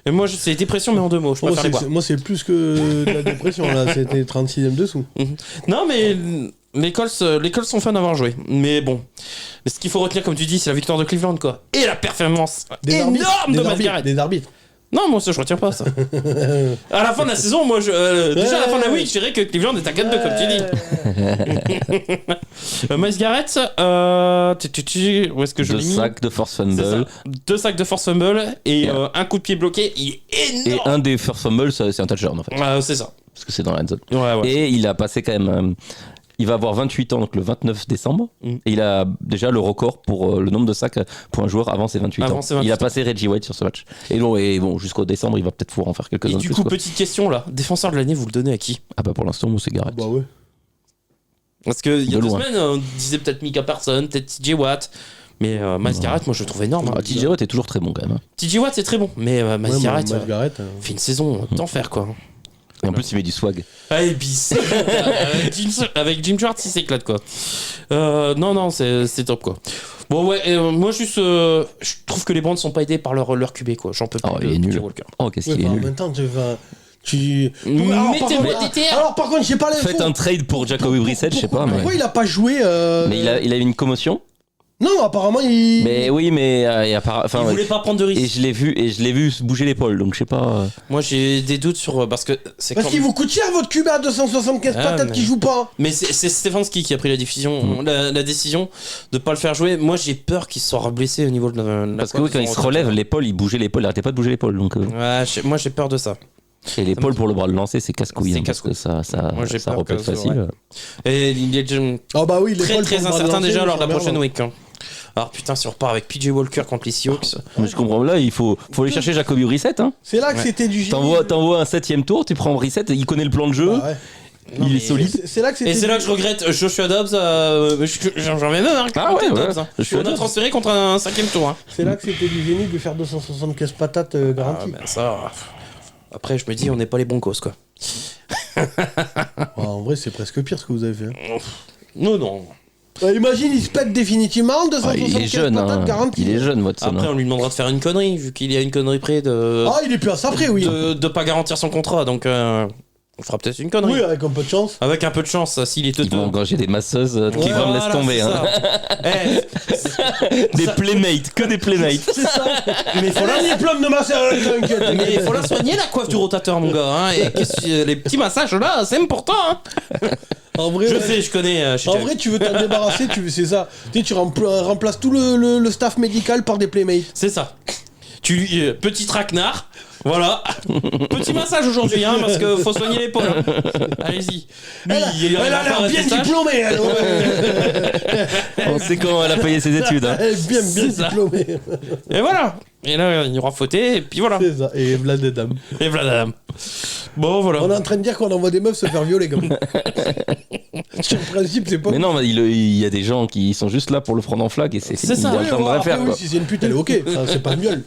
Et moi, c'est dépression, mais en 2 mots. Je préfère les boire. Moi, c'est plus que de la dépression, là. C'était 36ème dessous. Non, mais les Colts sont fun d'avoir joué. Mais bon, ce qu'il faut retenir, comme tu dis, c'est la victoire de Cleveland, quoi. Et la performance énorme de Myles Garrett. Des arbitres. Non, moi, ça, je retiens pas ça. À la fin de la saison, moi, déjà à la fin de la week, je dirais que Cleveland est à 4-2, comme tu dis. Myles Garrett, où est-ce que je 2 l'ai mis sacs de force fumble. 2 sacs de force fumble et un coup de pied bloqué. Il est Et énorme. un des first fumbles, c'est un touchdown en fait. C'est ça. Parce que c'est dans la end zone. Ouais. Et il a passé quand même. Il va avoir 28 ans donc le 29 décembre. Et il a déjà le record pour le nombre de sacs pour un joueur avant ses 28 ans. Il a passé Reggie White sur ce match. Et bon, jusqu'au décembre, il va peut-être pouvoir en faire quelques-uns Et de du plus. coup, Quoi. petite question là. Défenseur de l'année, vous le donnez à qui? Ah bah pour l'instant, moi c'est Garrett. Bah ouais. Parce qu'il y a De 2 loin. semaines, on disait peut-être Micah Parsons, peut-être TJ Watt. Mais Myles Garrett, moi je le trouve énorme. Ah, TJ Watt est toujours très bon quand même. TJ Watt, c'est très bon. Mais Myles Garrett, Myles Garrett, fait une saison d'enfer quoi. Et en plus, il met du swag. Ah, et puis avec Jim Schwartz, il s'éclate quoi. Non, c'est top quoi. Bon, ouais, moi juste, je trouve que les Browns sont pas aidés par leur QB quoi. J'en peux plus. Oh, il est nul. Walker. Oh, qu'est-ce Ouais, qu'il est en nul. même temps, Alors, par contre, j'ai pas l'info. Faites un trade pour Jacoby Brissett, je sais pas. Mais, Pourquoi il a pas joué mais il a eu une commotion. Non, apparemment, il. Mais oui, mais enfin, Il voulait pas prendre de et risque. je l'ai vu bouger l'épaule, donc je sais pas. Moi j'ai des doutes sur parce que c'est Parce qu'il vous coûte cher votre QB à 275 patates qui joue pas. Mais c'est Stefanski qui a pris la décision de pas le faire jouer. Moi j'ai peur qu'il soit blessé au niveau de la Parce que oui, quand il se relève, l'épaule, il bougeait l'épaule, il arrêtait pas de bouger l'épaule. Donc, Ouais, moi j'ai peur de ça. et l'épaule pour le bras de lancer, c'est casse-couille. C'est hein, parce que Moi, j'ai ça peur repète que ça, facile. Et il est Ah bah oui, très très incertain déjà lors de la prochaine week. week. Hein. Alors putain, si on repart avec PJ Walker contre les Seahawks. Mais je comprends, là, il faut aller chercher Jacoby Brissett. Hein. C'est là que Ouais. c'était du génie. T'envoies un 7ème tour, tu prends Brissett, il connaît le plan de jeu, Bah ouais. Non, il mais est solide. C'est là que c'était. Et c'est là que je regrette Joshua Dobbs. J'en ai même un Ah ouais, Dobbs. Hein. Joshua On a Dobbs. transféré contre un 5ème tour. Hein. C'est là que c'était du génie de lui faire 275 patates Ah, garanties. ben ça. Après, je me dis, on n'est pas les bons causes quoi. En vrai, c'est presque pire ce que vous avez fait. hein. Non. Imagine, il se pète définitivement 275 il est jeune, patates hein. garanties. Il est jeune, Watson. Après, hein. on lui demandera de faire une connerie, vu qu'il y a une connerie près de. Ah, il est plus à ça près, oui. De pas garantir son contrat, donc on fera peut-être une connerie. Oui, avec un peu de chance. Avec un peu de chance, s'il est Ils vont teuteux. engager des masseuses qui vont me laisser tomber. Hein. Des playmates, que des playmates. C'est ça. Mais il faut la diplôme de ma sœur, t'inquiète. Mais il faut la soigner la coiffe du rotateur, mon gars. Hein, et les petits massages là, c'est important. Hein. En vrai, Je sais, je connais. En vrai, tu veux t'en débarrasser, c'est ça. Tu sais, tu remplaces tout le staff médical par des playmates. C'est ça. Petit traquenard. Voilà. Petit massage aujourd'hui, hein, parce que faut soigner l'épaule. Allez-y. Lui, elle a l'air bien diplômée. On sait comment elle a payé ses études. Hein. Elle est bien diplômée. Et voilà. Et là, il aura fauté, et puis voilà. C'est ça. Et Vladadam. Bon, voilà. On est en train de dire qu'on envoie des meufs se faire violer, comme sur le principe, c'est pas. Mais non, il y a des gens qui sont juste là pour le prendre en flag et c'est ça. Il est en train de rien faire. Oui, si c'est une pute, elle est ok. Enfin, c'est pas une viol.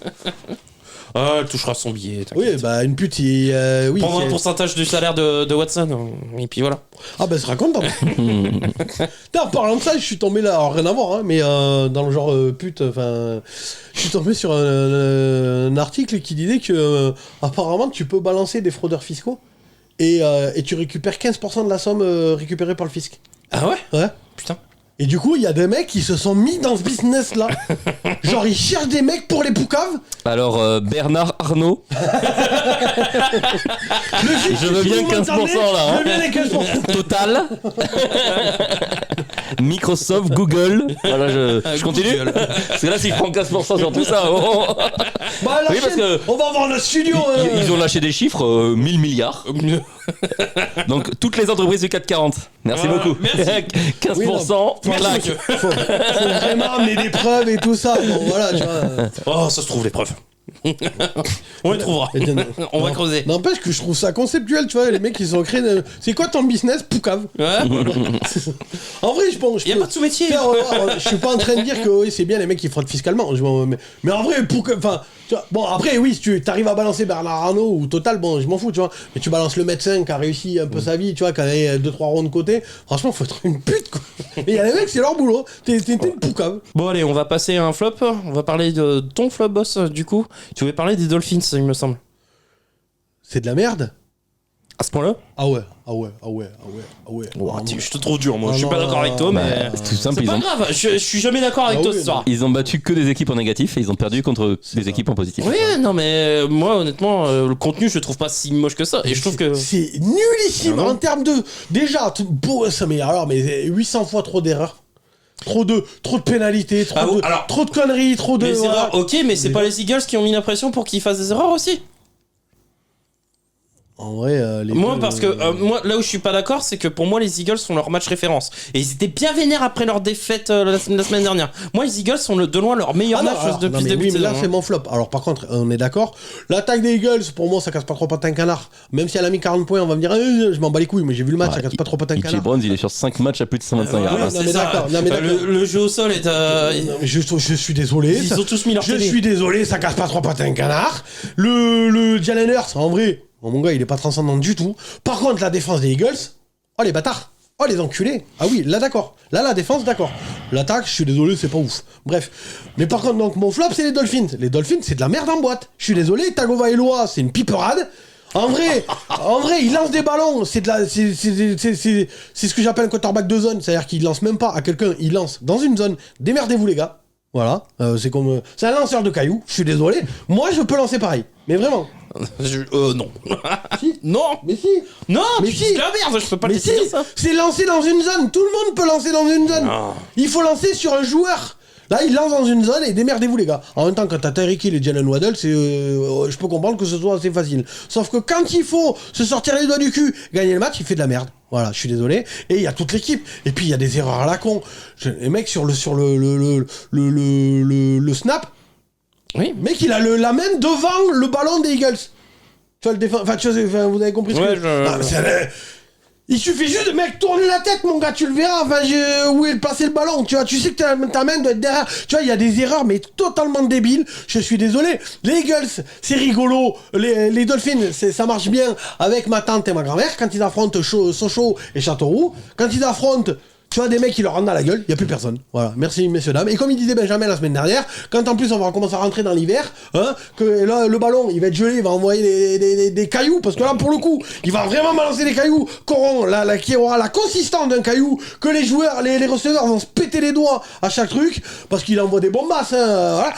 Ah, elle touchera son billet. Oui, bah une pute, oui. Prendre un pourcentage du salaire de Watson, et puis voilà. Ah bah, sera content. En parlant de ça, je suis tombé là, alors rien à voir, hein, mais dans le genre pute, enfin, je suis tombé sur un article qui disait que apparemment tu peux balancer des fraudeurs fiscaux et tu récupères 15% de la somme récupérée par le fisc. Ah ouais? Ouais. Putain. Et du coup, il y a des mecs qui se sont mis dans ce business-là. Genre, ils cherchent des mecs pour les poucaves. Alors, Bernard Arnault. Je veux bien 15% là. Je veux bien les 15%. Total. Microsoft, Google. Voilà, je continue. Parce que là, si je prends 15% sur tout ça. Bah, oui, parce que on va voir le studio. Ils ont lâché des chiffres, 1000 milliards. Donc, toutes les entreprises du 440. Merci beaucoup. Merci. 15%. Oui, faut vraiment amener des preuves et tout ça. Bon, voilà, tu vois. Oh, ça se trouve, les preuves. On les trouvera. On va creuser. N'empêche que je trouve ça conceptuel, tu vois. Les mecs, ils ont créé. C'est quoi ton business, poucave? Ouais. En vrai, je pense. Il n'y a pas de sous-métier. Je suis pas en train de dire que oui, c'est bien les mecs qui fraudent fiscalement. Mais en vrai, poucave. Enfin. Bon, après, oui, si tu arrives à balancer Bernard Arnault ou Total, bon, je m'en fous, tu vois. Mais tu balances le médecin qui a réussi un peu sa vie, tu vois, qui a 2-3 ronds de côté. Franchement, faut être une pute, quoi. Et il y a des mecs, c'est leur boulot. T'es une poucave. Bon, allez, on va passer à un flop. On va parler de ton flop, boss, du coup. Tu voulais parler des Dolphins, il me semble. C'est de la merde? À ce point-là? Ah ouais. Je te trouve dur, moi. Je suis pas d'accord avec toi, mais. C'est tout simple. C'est pas grave, je suis jamais d'accord avec toi ce soir. Ils ont battu que des équipes en négatif et ils ont perdu contre des équipes en positif. Oui, non, mais moi, honnêtement, le contenu, je le trouve pas si moche que ça. Et je trouve que. C'est nullissime en termes de. Déjà, ça mais 800 fois trop d'erreurs. Trop de pénalités, trop de conneries, trop de. Les erreurs, ok, mais c'est pas les Eagles qui ont mis la pression pour qu'ils fassent des erreurs aussi? En vrai, parce que moi, là où je suis pas d'accord, c'est que pour moi, les Eagles sont leur match référence. Et ils étaient bien vénères après leur défaite la semaine dernière. Moi, les Eagles sont de loin leur meilleur match depuis le début de saison. Là, c'est mon flop. Alors, par contre, on est d'accord. L'attaque des Eagles, pour moi, ça casse pas trop patin canard. Même si elle a mis 40 points, on va me dire, je m'en bats les couilles, mais j'ai vu le match, ça casse pas trop patin canard. Browns, il est sur 5 matchs à plus de 125 yards. Non, mais d'accord. Le jeu au sol est. Je suis désolé. Ils ont tous mis leur télé. Je suis désolé, ça casse pas trop patin canard. Le Jalen Hurts, en vrai. Bon, mon gars, il est pas transcendant du tout. Par contre, la défense des Eagles, oh les bâtards, oh les enculés. Ah oui, là d'accord. Là, la défense, d'accord. L'attaque, je suis désolé, c'est pas ouf. Bref. Mais par contre, donc, mon flop, c'est les Dolphins. Les Dolphins, c'est de la merde en boîte. Je suis désolé, Tagovailoa, c'est une piperade. En vrai, il lance des ballons. C'est ce que j'appelle un quarterback de zone. C'est-à-dire qu'il lance même pas à quelqu'un, il lance dans une zone. Démerdez-vous, les gars. Voilà. C'est un lanceur de cailloux. Je suis désolé. Moi, je peux lancer pareil. Mais vraiment. Non. Si. Non. Mais si. Non, mais tu si. dis la merde, je peux pas te dire ça. C'est lancer dans une zone. Tout le monde peut lancer dans une zone. Non. Il faut lancer sur un joueur. Là, il lance dans une zone et démerdez-vous, les gars. En même temps, quand t'as Tyreek Hill et Jalen Waddle, je peux comprendre que ce soit assez facile. Sauf que quand il faut se sortir les doigts du cul, gagner le match, il fait de la merde. Voilà, je suis désolé. Et il y a toute l'équipe. Et puis, il y a des erreurs à la con. Les mecs, sur le snap, oui. Mec, il a la main devant le ballon des Eagles. Tu vois, le défense. Enfin, vous avez compris ce que il suffit juste de mec tourner la tête, mon gars, tu le verras. Enfin, où est placé le ballon, tu vois. Tu sais que ta main doit être derrière. Tu vois, il y a des erreurs, mais totalement débiles. Je suis désolé. Les Eagles, c'est rigolo. Les Dolphins, ça marche bien avec ma tante et ma grand-mère quand ils affrontent Sochaux et Châteauroux. Quand ils affrontent. Tu vois, des mecs qui leur rentrent dans la gueule, il n'y a plus personne. Voilà, merci messieurs, dames. Et comme il disait Benjamin la semaine dernière, quand en plus on va commencer à rentrer dans l'hiver, que là, le ballon, il va être gelé, il va envoyer des cailloux, parce que là, pour le coup, il va vraiment balancer des cailloux qui aura la consistance d'un caillou, que les joueurs, les receveurs vont se péter les doigts à chaque truc, parce qu'il envoie des bombasses. Voilà.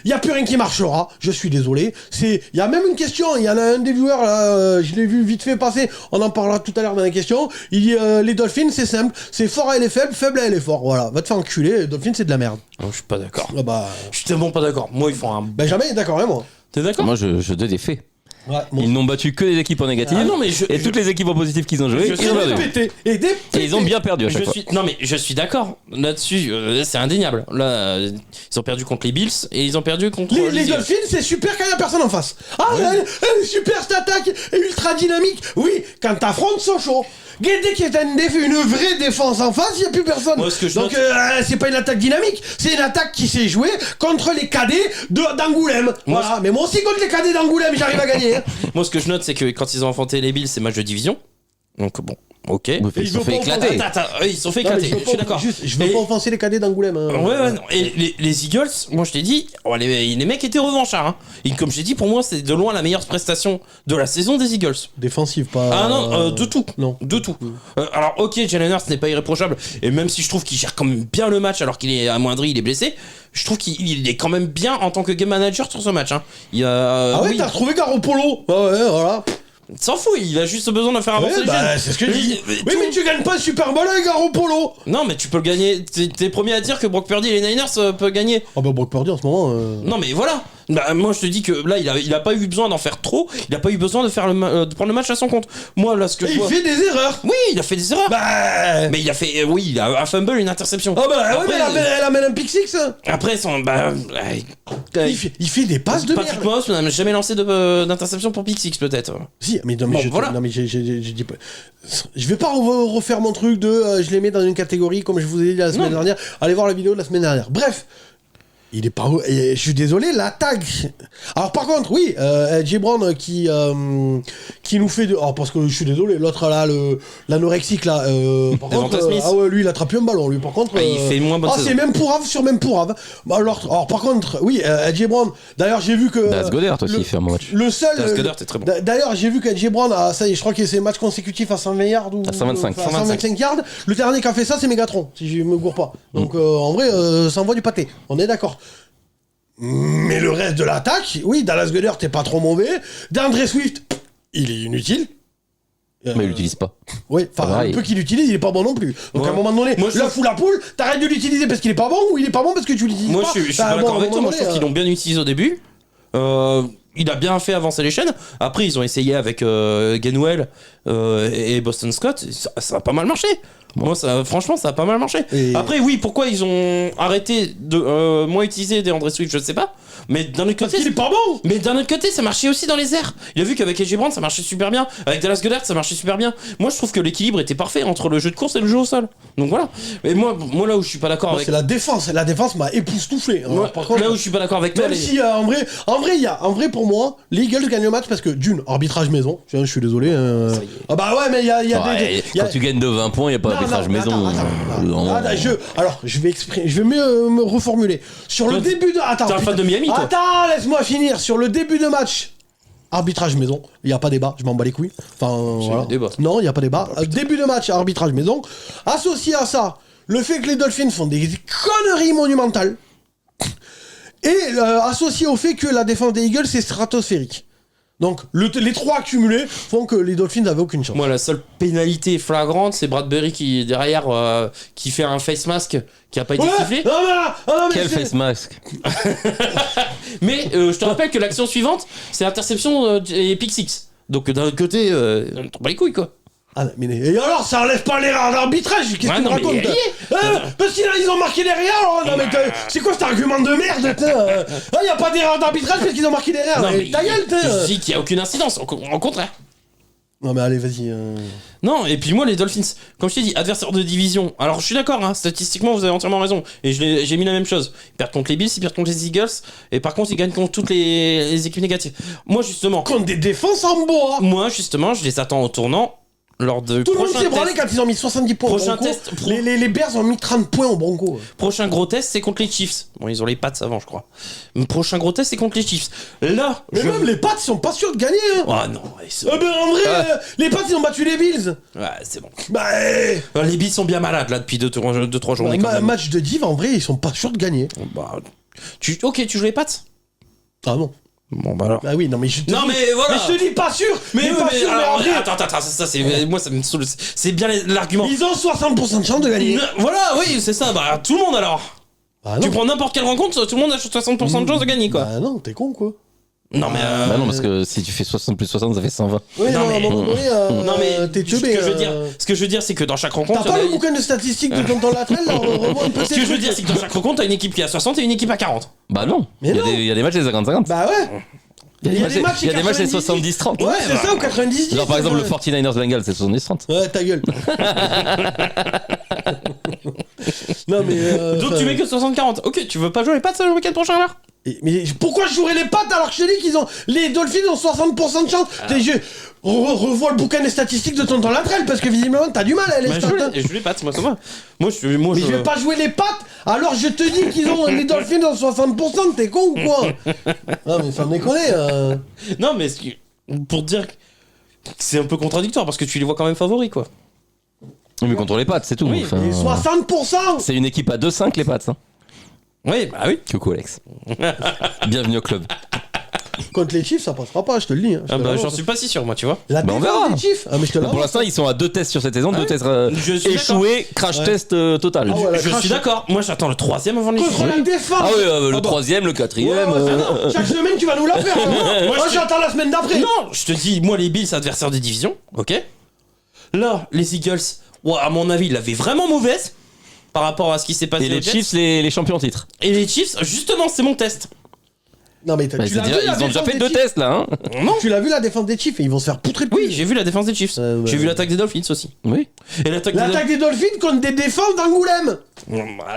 Il n'y a plus rien qui marchera, je suis désolé. Il y a même une question, il y en a un des viewers, là, je l'ai vu vite fait passer, on en parlera tout à l'heure dans les questions. Il dit les Dolphins, c'est simple, c'est fort elle est faible, faible, elle est forte. Voilà, va te faire enculer, les Dolphins, c'est de la merde. Non, je suis pas d'accord. Je suis tellement pas d'accord. Moi, ils font un... Benjamin est d'accord, hein, moi. T'es d'accord? Moi, je donne des faits. Ouais, bon. Ils n'ont battu que des équipes en négatif. Et toutes les équipes en positif qu'ils ont joué, ils ont perdu. Et ils ont bien perdu à chaque fois. Non, mais je suis d'accord là-dessus. C'est indéniable. Là, ils ont perdu contre les Bills et ils ont perdu contre les Dolphins. C'est super quand il n'y a personne en face. Ah, elle est super, cette attaque est ultra dynamique. Oui, quand t'affrontes Sochaux. Guédé qui est une vraie défense en face, il n'y a plus personne. Moi, donc c'est pas une attaque dynamique, c'est une attaque qui s'est jouée contre les cadets d'Angoulême. Voilà. Mais moi aussi contre les cadets d'Angoulême, j'arrive à gagner. Moi, ce que je note, c'est que quand ils ont affronté les Bills, c'est match de division. Donc bon, ok. Ils se sont fait éclater. Ils se sont fait éclater, je suis d'accord. Je veux pas offenser les cadets d'Angoulême. Ouais, non. Et les Eagles, moi je t'ai dit, les mecs étaient revanchards. Hein. Et comme je t'ai dit, pour moi, c'est de loin la meilleure prestation de la saison des Eagles. Défensive, pas. Ah non, de tout. Non. De tout. Alors, ok, Jalen Hurts n'est pas irréprochable. Et même si je trouve qu'il gère quand même bien le match alors qu'il est amoindri, il est blessé, je trouve qu'il est quand même bien en tant que game manager sur ce match. Hein. T'as retrouvé Garoppolo. Ouais, voilà. Il s'en fout, il a juste besoin de faire avancer les jeunes. C'est ce que je dis. Oui, mais tu gagnes pas le Super Bowl avec Garoppolo. Non, mais tu peux le gagner. T'es premier à dire que Brock Purdy et les Niners peuvent gagner. Ah bah Brock Purdy en ce moment. Non, mais voilà. Bah, moi je te dis que là il a pas eu besoin d'en faire trop. Il a pas eu besoin de faire de prendre le match à son compte. Moi là ce que je vois... il fait des erreurs. Oui, il a fait des erreurs. Mais il a fait il a un fumble, une interception. Ah bah après, mais elle amène un pick six. Après son il fait des passes de merde. Patrick Mahomes n'a jamais lancé d'interception pour pick six peut-être. Si, mais non, mais voilà. Non mais j'ai dit pas. Je vais pas refaire mon truc de je les mets dans une catégorie comme je vous ai dit la semaine dernière. Allez voir la vidéo de la semaine dernière. Bref. Il est pas. Je suis désolé, l'attaque. Alors par contre, oui, J. Brown qui nous fait de. Alors parce que je suis désolé, l'autre là, l'anorexique là. Par contre, lui il attrape un ballon. Lui par contre. Il fait moins bonne saison. C'est même pourrave sur même pourrave. Alors par contre, oui, J. Brown. D'ailleurs j'ai vu que. Das Goddard aussi fait un bon match. Le seul. Das Goddard est très bon. D'ailleurs j'ai vu que J. Brown ça y est, je crois que c'est match consécutif à 120 yards ou. À 125. 125 yards. Le dernier qui a fait ça, c'est Megatron, si je me gourre pas. Donc en vrai, ça envoie du pâté. On est d'accord. Mais le reste de l'attaque, oui, Dallas Goedert t'es pas trop mauvais. DeAndre Swift, il est inutile. Mais il l'utilise pas. Oui, enfin, un peu qu'il l'utilise, il est pas bon non plus. Donc à un moment donné, là, fous la poule, t'arrêtes de l'utiliser parce qu'il est pas bon ou il est pas bon parce que tu l'utilises pas. Moi, je suis pas d'accord avec toi. Moi, je trouve qu'ils l'ont bien utilisé au début. Il a bien fait avancer les chaînes. Après, ils ont essayé avec Gainwell et Boston Scott. Ça a pas mal marché. Moi, franchement, ça a pas mal marché. Après, oui, pourquoi ils ont arrêté de moins utiliser DeAndre Swift, je ne sais pas. Mais d'un autre côté, il est pas bon. Mais d'un autre côté, ça marchait aussi dans les airs. Il a vu qu'avec AJ Brown, ça marchait super bien. Avec Dallas Goedert, ça marchait super bien. Moi, je trouve que l'équilibre était parfait entre le jeu de course et le jeu au sol. Donc voilà. Mais moi là où je suis pas d'accord avec. C'est la défense. La défense m'a époustouflé. Par contre, là où je suis pas d'accord avec toi. Même si en vrai, pour moi, les Eagles gagnent le match parce que d'une arbitrage maison. Je suis désolé. Ah bah ouais, mais il y a quand tu gagnes de 20 points, il y a pas d'arbitrage maison. Je vais me reformuler. Sur le début de. T'es un fan de Miami, toi. Attends, laisse-moi finir. Sur le début de match, arbitrage maison. Il n'y a pas débat, je m'en bats les couilles. Enfin, voilà. Débat. Non, il n'y a pas débat. Début de match, arbitrage maison. Associé à ça, le fait que les Dolphins font des conneries monumentales. Et associé au fait que la défense des Eagles, c'est stratosphérique. Donc, les trois accumulés font que les Dolphins n'avaient aucune chance. Moi, la seule pénalité flagrante, c'est Bradbury qui, derrière, qui fait un face mask qui a pas été sifflé. Quel face mask? Mais je te rappelle que l'action suivante, c'est interception et pick six. Donc, d'un autre côté, on tombe les couilles, quoi. Et alors, ça enlève pas l'erreur d'arbitrage? Qu'est-ce que tu racontes? Parce qu'ils ont marqué derrière. Non, mais c'est quoi cet argument de merde? Il n'y a pas d'erreur d'arbitrage parce qu'ils ont marqué derrière. Non, mais ta gueule, je dis qu'il n'y a aucune incidence, au contraire. Non, mais allez, vas-y. Non, et puis moi, les Dolphins, comme je t'ai dit, adversaires de division. Alors, je suis d'accord, hein, statistiquement, vous avez entièrement raison. Et j'ai mis la même chose. Ils perdent contre les Bills, ils perdent contre les Eagles. Et par contre, ils gagnent contre toutes les équipes négatives. Moi, justement. Contre des défenses en bois. Moi, justement, je les attends au tournant. Lors de tout le monde s'est branlé quand ils ont mis 70 points au Bronco. Les Bears ont mis 30 points au Bronco. Prochain gros test, c'est contre les Chiefs. Bon, ils ont les Pats avant, je crois. Prochain gros test, c'est contre les Chiefs. Là, même les Pats, ils sont pas sûrs de gagner. Ah non. En vrai, les Pats, ils ont battu les Bills. Ouais, c'est bon. Les Bills sont bien malades, là, depuis 2-3 journées. Match de div, en vrai, ils sont pas sûrs de gagner. Ok, tu joues les Pats? Ah non. Bon bah alors. Bah oui, non mais je te Non dis, mais voilà. mais je te dis pas sûr. Mais pas sûr, alors, mais après, attends, ça c'est moi ça me saoule. C'est bien l'argument. ils ont 60% de chance de gagner. Voilà, oui, c'est ça. Bah tout le monde alors. Bah Tu prends n'importe quelle rencontre, tout le monde a 60% de chance de gagner quoi. Bah non, t'es con quoi. Non mais Bah non, parce que si tu fais 60 plus 60, ça fait 120. Oui, Non, non, mais- à un moment donné, non mais t'es ce teubé. que je veux dire c'est que dans chaque rencontre T'as pas le bouquin de statistiques de Tonton Latrell là, remonte un peu ce ces que je veux trucs. dire c'est que dans chaque rencontre t'as une équipe qui a 60 et une équipe à 40. Bah non, Mais il y a non. il y a des matchs des 50-50. Bah ouais. Il y a des matchs des 70-30. Ouais, c'est ça, ou 90. Genre par exemple le ouais. 49ers Bengals, c'est 70-30. Ouais, ta gueule. Non mais. Donc tu mets que 60-40. Ok, tu veux pas jouer les pattes le week-end prochain alors? Mais pourquoi je jouerais les pattes alors que je te dis qu'ils ont. Les Dolphins ont 60% de chance. Revois le bouquin des statistiques de Tonton Latrell parce que visiblement t'as du mal à les stats. Je joue les pattes, moi ça va. Mais je vais pas jouer les pattes alors je te dis qu'ils ont. Les Dolphins ont 60%, t'es con ou quoi? Non mais sans déconner. Non mais pour dire que c'est un peu contradictoire parce que tu les vois quand même favoris quoi. Mais contre les pattes, c'est tout. Oui, Enfin, Et 60%. c'est une équipe à 2-5 les pattes. Hein. Oui, bah oui. Coucou Alex. Bienvenue au club. Contre les Chiefs, ça passera pas, je te le dis. Ah bah j'en suis pas si sûr moi, tu vois. La Bah, on défense verra. des Chiefs. Ah mais je te Pour l'avance. l'instant, ils sont à 2 tests sur cette saison, 2 tests Je suis échoués, crash test total. Ah ouais, la Je crash- suis d'accord. Moi j'attends le 3ème avant les Contre la défense. Ah oui, le bah. 3ème, le 4ème. Ouais, ouais, chaque semaine tu vas nous la faire. Moi je te- j'attends la semaine d'après. Non, je te dis, moi les Bills adversaires des divisions, ok. Là, les Eagles, ouais, à mon avis, ils l'avaient vraiment mauvaise par rapport à ce qui s'est passé. Et les aux Jets. Chiefs, les champions titres. Et les Chiefs, justement, c'est mon test. Non mais Bah, tu l'as vu, la ils ont déjà défense fait des 2 Chiefs. tests là. Hein. Non. Tu l'as vu la défense des Chiefs et ils vont se faire poutrer de Oui, plus. j'ai vu la défense des Chiefs. Ouais. J'ai vu l'attaque des Dolphins aussi. Oui. Et l'attaque L'attaque des Dolphins contre des défenses d'Angoulême.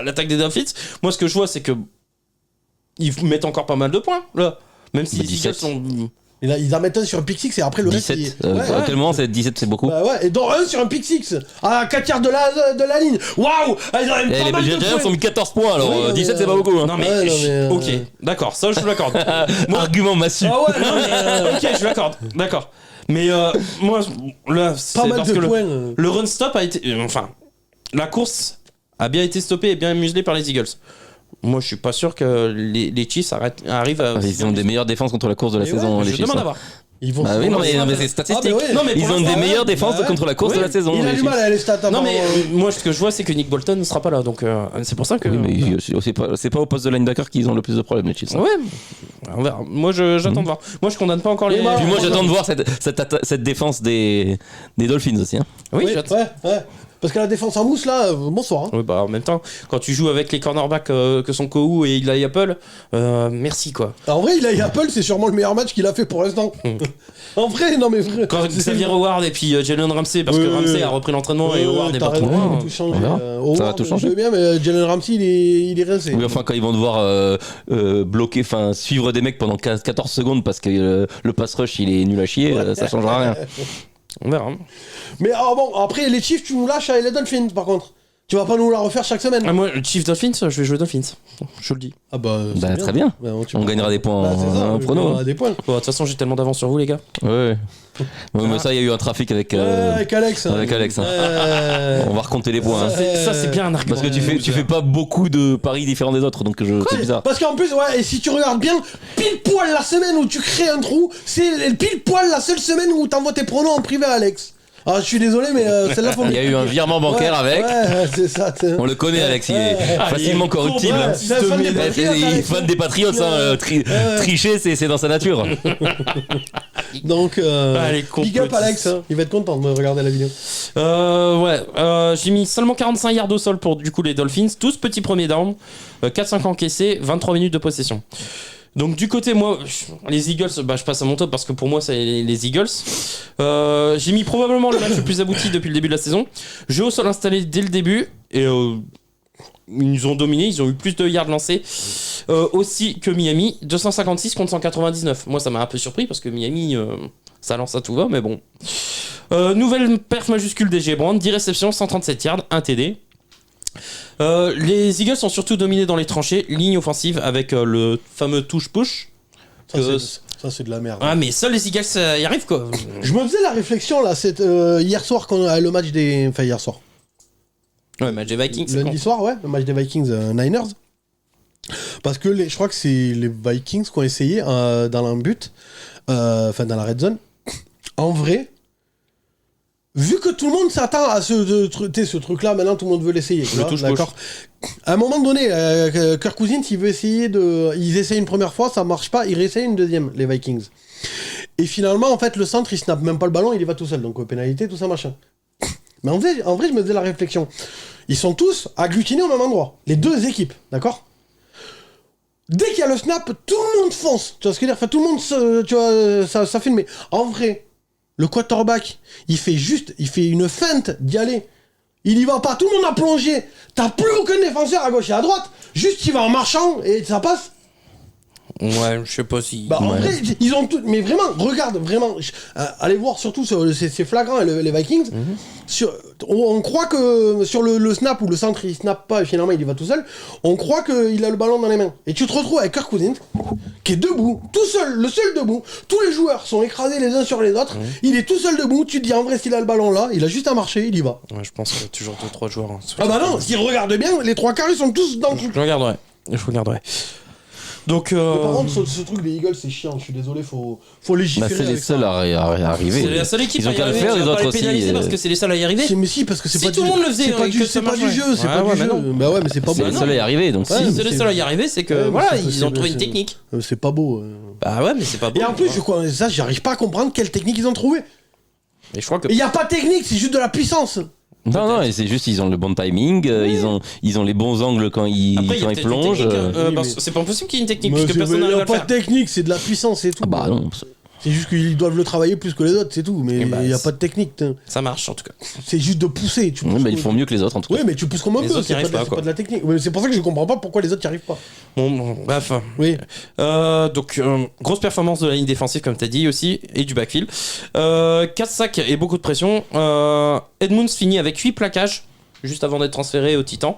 L'attaque des Dolphins, moi ce que je vois, c'est que ils mettent encore pas mal de points là. Même si Bah, les Eagles 17. sont. Et là, ils en mettent un sur un pick six et après le reste. 17. Ouais, À quel moment c'est 17, c'est beaucoup. Bah ouais, et dont un sur un pick six. À 4 yards de la ligne. Waouh. Ils ont même Et pas les mal de Belgiens points. ont mis 14 points, alors Oui, non, 17 mais, c'est pas beaucoup. Hein. Non mais, Ouais, non, mais, ok, d'accord, ça je te l'accorde. Argument massu. Ah ouais, non mais ok, je l'accorde, d'accord. Mais moi là, c'est Pas mal parce de que points. le run stop a été, enfin, la course a bien été stoppée et bien muselée par les Eagles. Moi, je suis pas sûr que les Chiefs arrivent à. Ils ont des meilleures défenses contre la course de la Mais saison, ouais, les Je Chiefs. demande à hein. voir. Ils vont Bah oui, non mais c'est statistique. Ah, bah ouais. Non, mais Ils pour ont des l'instant, meilleures défenses Bah ouais. contre la course Oui, de la saison. Il a les du Chiefs. mal à les stats. Non mais moi, ce que je vois, c'est que Nick Bolton ne sera pas là, donc c'est pour ça que. Oui, mais c'est pas au poste de linebacker qu'ils ont le plus de problèmes, les Chiefs. hein. Ouais, on verra. Moi, j'attends de voir. Moi, je condamne pas encore les. Et bah, Puis moi, j'attends de voir cette défense des Dolphins aussi. Hein. Oui, Ouais, j'attends. ouais. Parce que la défense en mousse là, bonsoir. Hein. Oui, bah en même temps, quand tu joues avec les cornerbacks que sont Kou et Eli Apple, merci quoi. En vrai, il a Apple, c'est sûrement le meilleur match qu'il a fait pour l'instant. En vrai, non mais vrai. Quand Xavier Howard et puis Jalen Ramsey, parce que Ramsey a repris l'entraînement et Howard n'est pas trop loin. Tout changer. on verra. Ça va tout changer. Je veux bien, mais Jalen Ramsey, il est rincé. Oui, enfin, quand ils vont devoir bloquer, enfin, suivre des mecs pendant 14 secondes parce que le pass rush il est nul à chier, ça changera rien. On verra. Mais bon, après les Chiefs, tu nous lâches avec les Dolphins par contre. Tu vas pas nous la refaire chaque semaine. Ah, moi, le Chiefs Dolphins, je vais jouer Dolphins. Je le dis. Ah bah, Bah, très bien. Bah, On gagnera des points en prono. On a des points. Bon, de toute façon, j'ai tellement d'avance sur vous, les gars. Ouais. Ouais, mais ça, il y a eu un trafic avec Avec Alex. Alex. Hein. On va recompter les points. Hein. Ça, c'est bien un argument. Parce que tu fais pas beaucoup de paris différents des autres, donc c'est bizarre. Parce qu'en plus, ouais, et si tu regardes bien, pile poil la semaine où tu crées un trou, c'est pile poil la seule semaine où t'envoies tes pronos en privé à Alex. Ah, je suis désolé, mais celle-là, faut Il y a eu un virement bancaire avec. Ouais, c'est ça. On le connaît, Alex, il est facilement corruptible. Ouais, c'est un fan des Patriots, Il est Alex. fan des Patriots, hein, tricher, c'est dans sa nature. Donc, Allez, big up Alex, hein. Il va être content de regarder la vidéo. J'ai mis seulement 45 yards au sol pour du coup les Dolphins, 12 petits premiers downs, 4-5 encaissés, 23 minutes de possession. Donc du côté moi, les Eagles, bah, je passe à mon top parce que pour moi c'est les Eagles. J'ai mis probablement le match le plus abouti depuis le début de la saison. Jeu au sol installé dès le début et ils nous ont dominé, ils ont eu plus de yards lancés aussi que Miami, 256 contre 199. Moi ça m'a un peu surpris parce que Miami ça lance à tout va, mais bon. Nouvelle perf majuscule des J. Brown, 10 réceptions, 137 yards, 1 TD. Les Eagles ont surtout dominé dans les tranchées, ligne offensive avec le fameux touche-push. Ça, c'est de la merde. Ah, mais seuls les Eagles y arrivent quoi. Je me faisais la réflexion là, hier soir, quand le match des. Enfin, hier soir. Ouais, match des Vikings. Lundi soir, ouais, le match des Vikings Niners. Parce que je crois que c'est les Vikings qui ont essayé dans un but, dans la red zone. En vrai, vu que tout le monde s'attend à ce truc-là, maintenant tout le monde veut l'essayer. D'accord. À un moment donné, Kirk Cousins, il veut essayer ils essayent une première fois, ça marche pas, ils réessayent une deuxième, les Vikings. Et finalement, en fait, le centre, il snappe même pas le ballon, il y va tout seul. Donc, pénalité, tout ça, machin. Mais en vrai, je me faisais la réflexion. Ils sont tous agglutinés au même endroit. Les deux équipes, d'accord ? Dès qu'il y a le snap, tout le monde fonce. Tu vois ce que je veux dire ? Enfin, tout le monde, ça filme. Mais en vrai, le quarterback, il fait une feinte d'y aller. Il y va pas. Tout le monde a plongé. T'as plus aucun défenseur à gauche et à droite. Juste, il va en marchant et ça passe. Ouais, je sais pas si. En vrai, ils ont tout. Mais vraiment, regarde, vraiment. Allez voir surtout, c'est flagrant, les Vikings. On croit que sur le snap où le centre il snap pas et finalement il y va tout seul, on croit qu'il a le ballon dans les mains. Et tu te retrouves avec Kirk Cousins qui est debout, tout seul, le seul debout. Tous les joueurs sont écrasés les uns sur les autres. Il est tout seul debout. Tu te dis en vrai, s'il a le ballon là, il a juste à marcher, il y va. Ouais, je pense qu'il y a toujours 2-3 joueurs. Ah bah non, s'il regarde bien, les 3 quarts ils sont tous dans le truc. Je regarderai. Donc, Mais par contre, ce truc des Eagles, c'est chiant, je suis désolé, faut légiférer. C'est les seuls à arriver. C'est la seule équipe Ils ont à y qu'à le arriver. faire, les autres les pénaliser aussi. parce que c'est les seuls à y arriver. Mais si, parce que c'est Si pas tout le monde le faisait, c'est pas du jeu, c'est pas du jeu. Bah ouais, mais c'est pas C'est beau. les seuls à y arriver, donc Ouais, si. mais C'est les seuls à y arriver, c'est que Ouais, voilà, mais ils ont trouvé une c'est- technique. C'est pas beau. Bah ouais, mais c'est pas beau. Et en plus, ça, j'arrive pas à comprendre quelle technique ils ont trouvé. Et je crois que. Il y a pas de technique, c'est juste de la puissance. Non, et c'est juste ils ont le bon timing, ils ont les bons angles quand ils Après, il y a peut-être une plongent. technique, Oui, parce que c'est pas possible qu'il y ait une technique Mais puisque personne il n'arrive y à a le pas faire. de technique, c'est de la puissance, c'est tout. Ah bah non. C'est juste qu'ils doivent le travailler plus que les autres, c'est tout. Mais Et bah, il y a pas de technique. Ça marche en tout cas. C'est juste de pousser. Tu Ouais, pousses bah, ils comme- font mieux que les autres en tout cas. Oui, mais tu pousses comme un Les peu, autres, ils c'est arrivent pas, pas de la technique. Mais c'est pour ça que je comprends pas pourquoi les autres n'y arrivent pas. Bon, bref. Oui. Donc, grosse performance de la ligne défensive, comme tu as dit aussi, et du backfield. 4 sacs et beaucoup de pression. Edmunds finit avec 8 plaquages, juste avant d'être transféré aux Titans.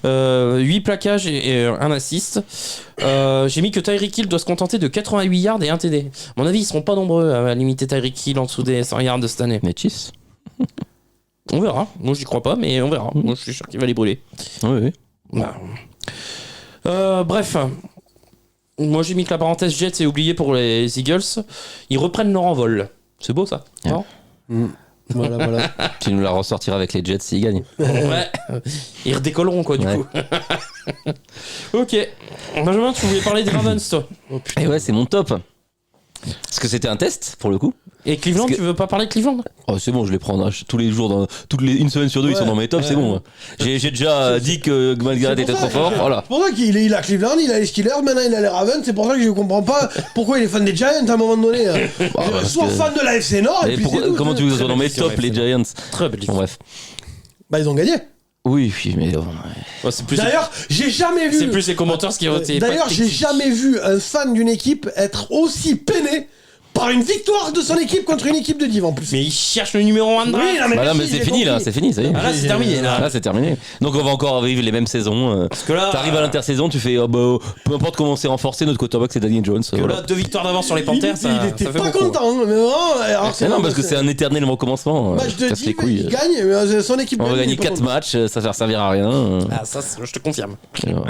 8 plaquages et un assist. J'ai mis que Tyreek Hill doit se contenter de 88 yards et 1 TD. À mon avis, ils seront pas nombreux à limiter Tyreek Hill en dessous des 100 yards de cette année. Mais Chiefs. On verra. Moi, j'y crois pas, mais on verra. Moi, je suis sûr qu'il va les brûler. Oui. Bref. Moi, j'ai mis que la parenthèse Jets est oubliée pour les Eagles. Ils reprennent leur envol. C'est beau, ça. Non Voilà. Tu nous la ressortiras avec les Jets s'ils gagnent. Ouais. Ils redécolleront, quoi, du coup. Ok. Benjamin, tu voulais parler des Ravens, toi. Et ouais, c'est mon top. Parce que c'était un test pour le coup. Et Cleveland, tu veux pas parler de Cleveland? Oh, c'est bon, je les prends tous les jours, une semaine sur deux, ils sont dans mes tops, c'est bon. J'ai déjà dit que Malgaret était trop fort, voilà. C'est pour ça qu'il a Cleveland, il a les Steelers, maintenant il a les Ravens, c'est pour ça que je comprends pas pourquoi il est fan des Giants à un moment donné. Soit fan de la FC Nord, et puis c'est tout. Comment tu veux que dans mes question, tops, les Giants? Très belle Bon, bref. Bah ils ont gagné. Oui, mais... c'est plus D'ailleurs, j'ai jamais vu... c'est plus les commentaires qui ont été... D'ailleurs, j'ai jamais vu un fan d'une équipe être aussi peiné par une victoire de son équipe contre une équipe de div en plus. Mais il cherche le numéro 1 de draft. Oui, non, mais Bah là, mais merci, c'est j'ai fini, là, compris. c'est fini, ça y est. Ah là, c'est terminé, là. Là, c'est terminé. Donc, on va encore vivre les mêmes saisons. Parce que là... T'arrives à l'intersaison, tu fais, peu importe comment c'est renforcé, notre quarterback, c'est Daniel Jones. Que là, 2 victoires d'avance sur les Panthers, ça il était ça fait pas beaucoup. content, mais non, alors Non, parce que c'est un éternel recommencement. Bah, je te casse dis, les couilles. il gagne, mais son équipe On va gagne, gagner il est pas 4 content. matchs, ça va servir à rien. Ah, ça, je te confirme.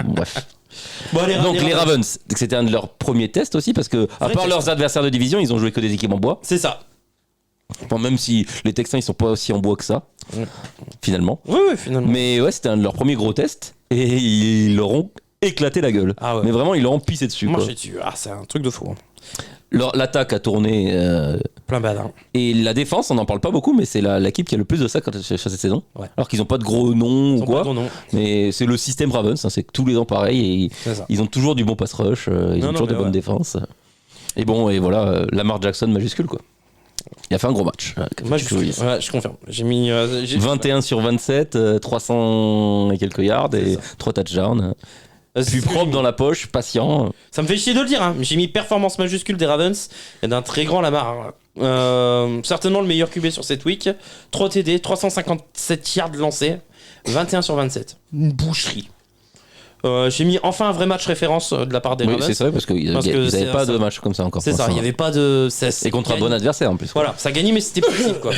Bref. Bon, allez, Donc les Ravens, c'était un de leurs premiers tests aussi, parce que à Vrai part test. leurs adversaires de division, ils ont joué que des équipes en bois. C'est ça. Bon, même si les Texans ils sont pas aussi en bois que ça, finalement. Oui, finalement. Mais ouais, c'était un de leurs premiers gros tests et ils leur ont éclaté la gueule. Ah ouais. Mais vraiment, ils leur ont pissé dessus. Moi, Quoi. j'ai dessus. Ah, c'est un truc de fou. Hein. L'attaque a tourné Plein bad. Hein. et la défense, on n'en parle pas beaucoup, mais c'est l'équipe qui a le plus de sacs sur cette saison. Ouais. Alors qu'ils n'ont pas de gros noms Ils ou sont quoi. pas gros noms. Mais c'est le système Ravens, hein, c'est que tous les ans pareil. Et C'est ça. ils ont toujours du bon pass rush, ils Non, ont toujours mais de bonnes ouais. défenses. Et bon, et voilà, Lamar Jackson majuscule quoi. Il a fait un gros match. Moi, je confirme. J'ai mis. 21 sur 27, 300 et quelques yards et 3 touchdowns. Puis propre dans la poche, patient. Ça me fait chier de le dire, hein. J'ai mis performance majuscule des Ravens et d'un très grand Lamar. Certainement le meilleur QB sur cette week. 3 TD, 357 yards lancés, 21 sur 27. Une boucherie. J'ai mis enfin un vrai match référence de la part des Oui, Ravens. c'est ça, parce qu'ils n'avaient pas de match comme ça encore. C'est ça, il n'y avait pas de. Et contre un bon adversaire en plus. Voilà, ça gagnait, mais c'était possible quoi.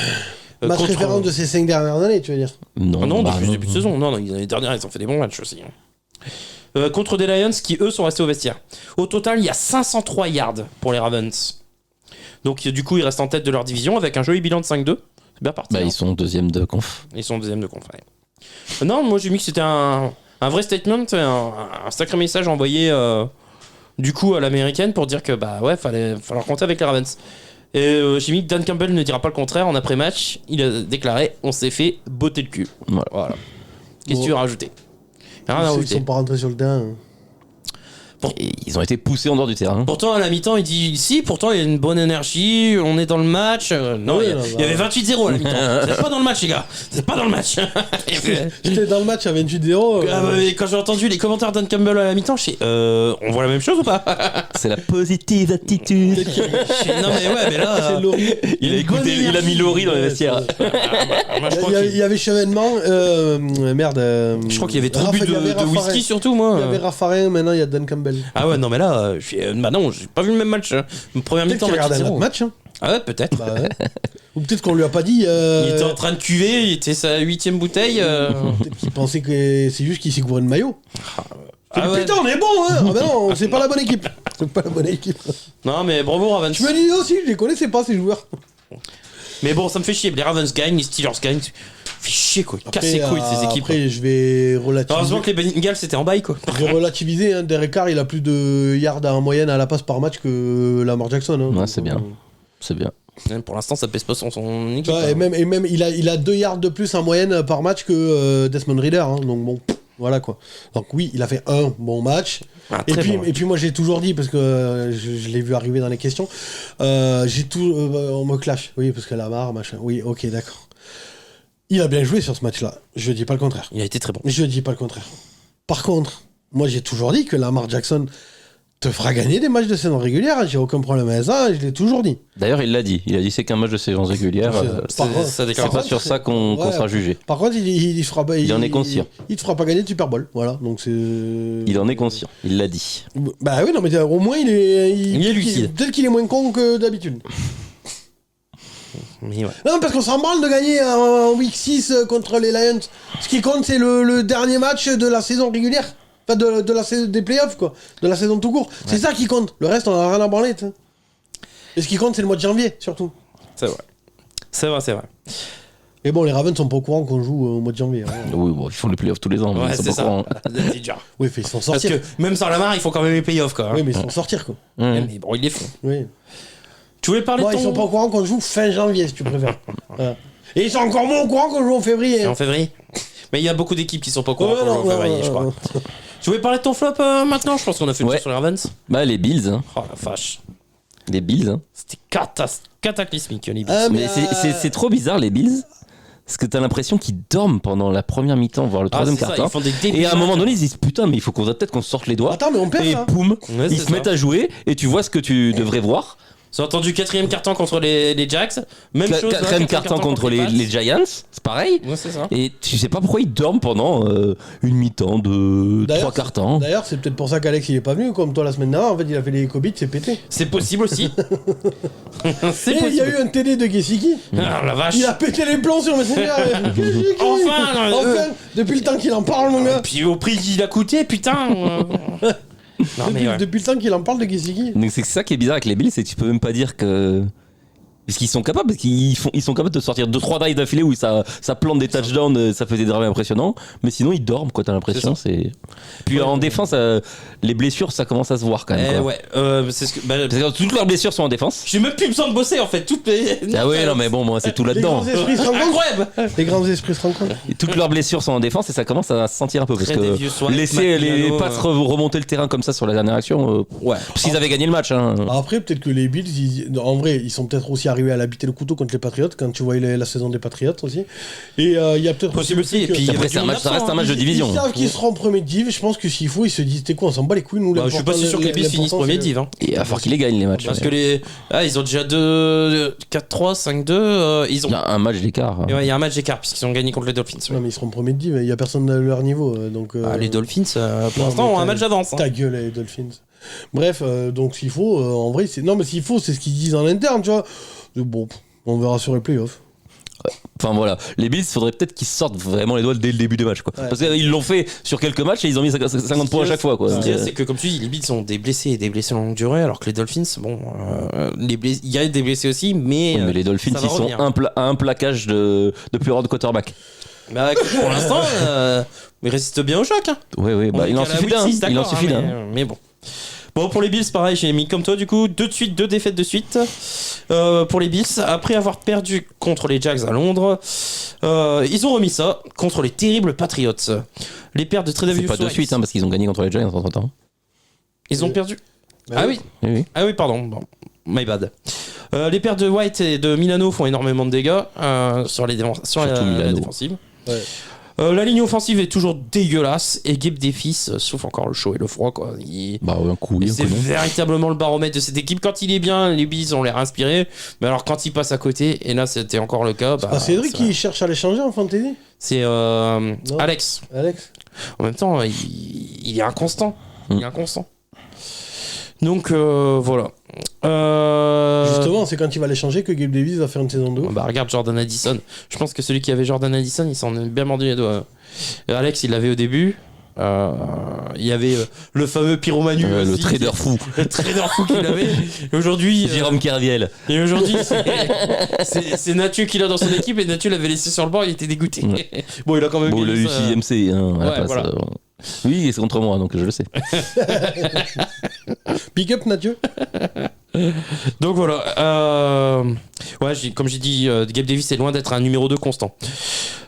Match Contre- référence de ces 5 dernières années, tu veux dire. Non, Ah non, bah depuis non. le début de saison. Non, l'année dernière, ils ont fait des bons matchs aussi. contre des Lions qui, eux, sont restés au vestiaire. Au total, il y a 503 yards pour les Ravens. Donc, du coup, ils restent en tête de leur division avec un joli bilan de 5-2. C'est bien parti. Ils sont deuxième de conf. Ils sont deuxième de conf, ouais. Non, moi, j'ai mis que c'était un vrai statement, un sacré message envoyé, du coup, à l'américaine pour dire que, fallait compter avec les Ravens. Et j'ai mis que Dan Campbell ne dira pas le contraire. En après-match, il a déclaré « On s'est fait botter le cul ». Voilà. Qu'est-ce que tu veux rajouter ? Ils sont pas rentrés sur le terrain. Et ils ont été poussés en dehors du terrain. Pourtant, à la mi-temps, il dit si, pourtant, il y a une bonne énergie, on est dans le match. Non, il y avait 28-0 à la mi-temps. Vous n'êtes pas dans le match, les gars. Vous n'êtes pas dans le match. J'étais dans le match à 28-0. Quand j'ai entendu les commentaires d'Anne Campbell à la mi-temps, je sais, on voit la même chose ou pas ? C'est la positive attitude. Non, mais ouais, mais là. Il a mis Laurie dans les vestiaires. Il y avait Chevènement. Je crois qu'il y avait trop bu de whisky, surtout, moi. Il y avait Raffarin, maintenant il y a Dan Campbell. Ah ouais, non, mais là, non, j'ai pas vu le même match. Première mi-temps, regardé un autre match. Ah ouais, peut-être. Ouais. Ou peut-être qu'on lui a pas dit. Il était en train de cuver, il était sa 8ème bouteille. Peut-être qu'il pensait que c'est juste qu'il s'est couvert de maillot. Ouais. Putain, on est bon, hein. Ah ben non, c'est pas la bonne équipe. C'est pas la bonne équipe. Non, mais bravo Ravens. Je me dis aussi, je les connaissais pas ces joueurs. Mais bon, ça me fait chier. Les Ravens gagnent, les Steelers gagnent. Fait chier quoi. Casse les couilles de ces équipes. Après, je vais relativiser. Heureusement que les Bengals c'était en bail quoi. Je vais relativiser. Hein. Derek Carr, il a plus de yards en moyenne à la passe par match que Lamar Jackson. Hein. Ouais, c'est bien. C'est bien. Pour l'instant, ça pèse pas sur son équipe. Ouais, et même il a 2 yards de plus en moyenne par match que Desmond Ridder. Hein. Donc bon, voilà quoi. Donc oui, il a fait un bon match. Et puis moi j'ai toujours dit, parce que je l'ai vu arriver dans les questions, on me clash. Oui, parce que Lamar, machin. Oui, ok, d'accord. Il a bien joué sur ce match-là. Je dis pas le contraire. Il a été très bon. Je dis pas le contraire. Par contre, moi j'ai toujours dit que Lamar Jackson te fera gagner des matchs de saison régulière. J'ai aucun problème avec ça, je l'ai toujours dit. D'ailleurs, il l'a dit. Il a dit c'est qu'un match de saison régulière. C'est pas sur ça qu'on sera jugé. Par contre, il fera pas. Il en est conscient. Il te fera pas gagner de Super Bowl. Voilà. Donc c'est. Il en est conscient. Il l'a dit. Bah oui, non, mais au moins il est lucide. Peut-être qu'il est moins con que d'habitude. Mais ouais. Non, parce qu'on s'en branle de gagner en week 6 contre les Lions. Ce qui compte, c'est le dernier match de la saison régulière. Enfin, de la saison des playoffs, quoi. De la saison tout court. Ouais. C'est ça qui compte. Le reste, on a rien à branler, t'sais. Et ce qui compte, c'est le mois de janvier, surtout. C'est vrai. Et bon, les Ravens sont pas au courant qu'on joue au mois de janvier. Hein. Oui, bon, ils font les playoffs tous les ans. Ouais, mais c'est ça. C'est dur. Oui, mais ils sont sortis. Parce que même sans Lamar, ils font quand même les playoffs, quoi. Oui, mais ils sont sortir, quoi. Mais bon, ils les font. Oui. Tu voulais parler de ton... Ils sont pas au courant qu'on joue fin janvier, si tu préfères. Voilà. Et ils sont encore moins au courant qu'on joue en février. C'est en février. Mais il y a beaucoup d'équipes qui sont pas au courant qu'on joue en février, je crois. Tu voulais parler de ton flop maintenant ? Je pense qu'on a fait le tour sur les Ravens. Bah, les Bills. Hein. Oh la vache. Les Bills. Hein. C'était cataclysmique, les Bills. Mais c'est trop bizarre, les Bills. Parce que t'as l'impression qu'ils dorment pendant la première mi-temps, voire le troisième quart-temps. Et à un moment donné, ils se disent putain, mais il faut qu'on peut-être qu'on se sorte les doigts. Attends, mais on perd. Et poum, ils se mettent à jouer et tu vois ce que tu devrais voir. J'ai entendu 4ème quart-temps contre les Jacks. Même chose. 4ème quart-temps contre les Giants, c'est pareil. Ouais, c'est ça. Et tu sais pas pourquoi ils dorment pendant une mi-temps de 3 quarts-temps. D'ailleurs, c'est peut-être pour ça qu'Alex il est pas venu, comme toi la semaine dernière. En fait, il a fait les Covid, c'est pété. C'est possible aussi. Il y a eu un TD de Gesicki. Ah la vache. Il a pété les plombs sur Messenger. Enfin, depuis le temps qu'il en parle, mon gars. Puis au prix qu'il a coûté, putain. Non, depuis le temps qu'il en parle de Gesicki. Donc c'est ça qui est bizarre avec les Bills, c'est que tu peux même pas dire que... Parce qu'ils sont capables, ils sont capables de sortir 2-3 drives d'affilée où ça plante des touchdowns, ça fait des drives impressionnants, mais sinon ils dorment, quoi, t'as l'impression. Puis en défense, les blessures, ça commence à se voir quand même. Ouais, c'est ce que... Parce que toutes leurs blessures sont en défense. J'ai même plus besoin de bosser en fait, toutes les... Ah ouais, non mais bon, moi c'est tout là-dedans. Incroyable. Les grands esprits se rencontrent. Toutes leurs blessures sont en défense et ça commence à se sentir un peu, parce que laisser les passes remonter le terrain comme ça sur la dernière action, parce qu'ils avaient gagné le match. Hein. Après, peut-être que les Bills, en vrai, ils sont peut-être aussi arrivé à l'habiter le couteau contre les Patriots quand tu vois la saison des Patriots aussi. Et il y a peut-être possible aussi. Et puis après, ça reste un match de division. Ils savent qu'ils seront en premier div. Je pense que s'il faut, ils se disent t'es quoi, on s'en bat les couilles nous. Je suis pas si sûr que les Bills finissent premier div. Et à fort qu'ils les gagnent les matchs. Parce que ils ont déjà 4-3, 5-2. Ils ont. Il y a un match d'écart. Ouais, il y a un match d'écart puisqu'ils ont gagné contre les Dolphins. Non mais ils seront premier div. Il y a personne à leur niveau. Donc. Les Dolphins, pour l'instant, ont un match d'avance. Ta gueule les Dolphins. Bref, donc s'il faut, en vrai, c'est... Non, mais s'il faut, c'est ce qu'ils disent en interne, tu vois. Bon, on verra sur les playoffs. Enfin voilà, les Bills, il faudrait peut-être qu'ils sortent vraiment les doigts dès le début du match, quoi. Parce qu'ils l'ont fait sur quelques matchs et ils ont mis 50 points à chaque fois, quoi. C'est que, comme tu dis, les Bills ont des blessés et des blessés en longue durée, alors que les Dolphins, bon, il y a des blessés aussi, mais. Mais les Dolphins, ils sont à un plaquage de plus avoir de quarterback. Bah, pour l'instant, ils résistent bien au choc. Hein. Oui, bah, il en suffit d'un. Mais bon. Bon, pour les Bills, pareil, j'ai mis comme toi, du coup, 2 défaites de suite pour les Bills. Après avoir perdu contre les Jags à Londres, ils ont remis ça contre les terribles Patriots. Les pertes de Tredavious White. C'est pas de suite, parce qu'ils ont gagné contre les Giants entre temps. Ils ont perdu. Ah oui. Ah oui, pardon. Bon, my bad. Les pertes de White et de Milano font énormément de dégâts sur la défensive. Ouais. La ligne offensive est toujours dégueulasse et Gabe Davis souffre encore le chaud et le froid, quoi. C'est véritablement le baromètre de cette équipe. Quand il est bien, les Bills ont l'air inspirés, mais alors quand il passe à côté, et là c'était encore le cas. C'est Cédric qui cherche à l'échanger en fantasy. C'est Alex. En même temps, il est inconstant. Il est inconstant. Donc voilà. Justement, c'est quand il va l'échanger que Gabe Davis va faire une saison 2. Bah regarde Jordan Addison. Je pense que celui qui avait Jordan Addison, il s'en est bien mordu les doigts. Alex, il l'avait au début. Il y avait le fameux Pyromanu, le trader fou. Le trader fou qu'il avait. Et aujourd'hui, Jérôme Kerviel. Et aujourd'hui, c'est Nathieu qui l'a dans son équipe et Nathieu l'avait laissé sur le banc, il était dégoûté. Ouais. Bon, il a quand même il a eu CMC à la place. Voilà. Oui, c'est contre moi, donc je le sais. Big up Nathieu. Donc voilà. Comme j'ai dit, Gabe Davis est loin d'être un numéro 2 constant.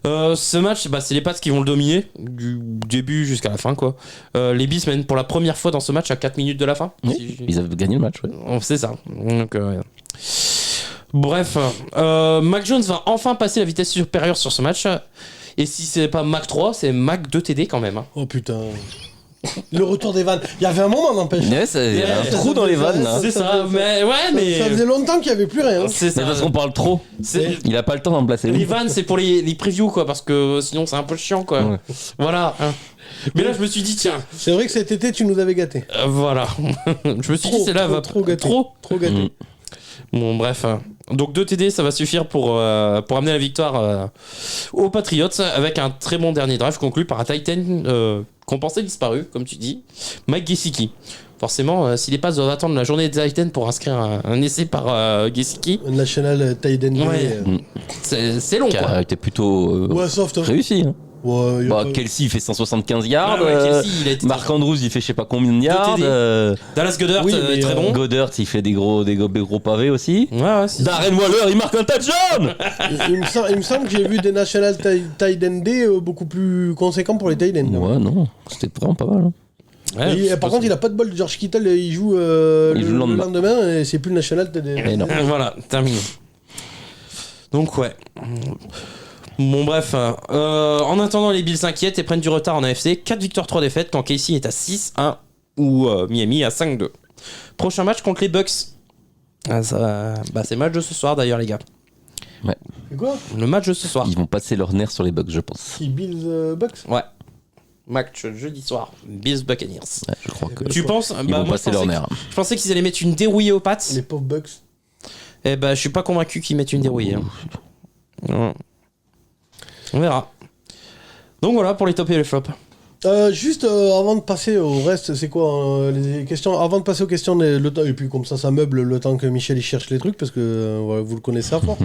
Ce match, c'est les Pats qui vont le dominer du début jusqu'à la fin, quoi. Les Bills mènent pour la première fois dans ce match à 4 minutes de la fin. Oui, ils avaient gagné le match. Ouais. C'est ça. Donc, bref, Mac Jones va enfin passer la vitesse supérieure sur ce match. Et si c'est pas Mac 3, c'est Mac 2 TD quand même. Hein. Oh putain. Le retour des vannes. Il y avait un moment, n'empêche. Il y a un trou dans les vannes. Là. C'est ça, mais ça faisait longtemps qu'il n'y avait plus rien. C'est ça. Parce qu'on parle trop. Il a pas le temps d'en placer. Les vannes, c'est pour les previews, quoi, parce que sinon c'est un peu chiant, quoi. Ouais. Voilà. Mais là, je me suis dit, tiens. C'est vrai que cet été, tu nous avais gâtés. Voilà. Je me suis dit, c'est là, trop gâté. Trop gâté. Bon, bref. Donc 2 TD, ça va suffire pour amener la victoire aux Patriots avec un très bon dernier drive conclu par un Titan qu'on pensait disparu, comme tu dis, Mike Gesicki. Forcément, si les Pats doivent attendre la journée des Titans pour inscrire un essai par Gesicki. National Titan. Ouais. C'est long, quoi. C'était plutôt soft, réussi. Hein. Ouais, Kelsey il fait 175 yards. Mark Andrews il fait je sais pas combien de yards. Dallas Goedert est très bon. Goedert il fait des gros pavés aussi. Darren Waller il marque un touchdown. il me semble que j'ai vu des National Tight End beaucoup plus conséquents pour les Tight End. Ouais, non, c'était vraiment pas mal. Hein. Par contre, il a pas de bol. George Kittle, il joue le lendemain et c'est plus le National Tight End. Voilà, terminé. Donc ouais. Bon bref, en attendant les Bills s'inquiètent et prennent du retard en AFC, 4 victoires 3 défaites quand KC est à 6-1 ou Miami à 5-2. Prochain match contre les Bucks. C'est match de ce soir d'ailleurs les gars. Ouais. C'est quoi ? Le match de ce soir. Ils vont passer leur nerf sur les Bucks je pense. Qui Bills Bucks ? Ouais. Match jeudi soir, Bills Buccaneers. Ouais, je crois que tu penses ils vont passer leur nerf. Je pensais qu'ils allaient mettre une dérouillée aux Pats. Les pauvres Bucks. Je suis pas convaincu qu'ils mettent une dérouillée. Hein. On verra. Donc voilà pour les tops et les flops. Juste avant de passer au reste, c'est quoi les questions ? Avant de passer aux questions, le temps, et puis comme ça meuble le temps que Michel il cherche les trucs parce que vous le connaissez à fort.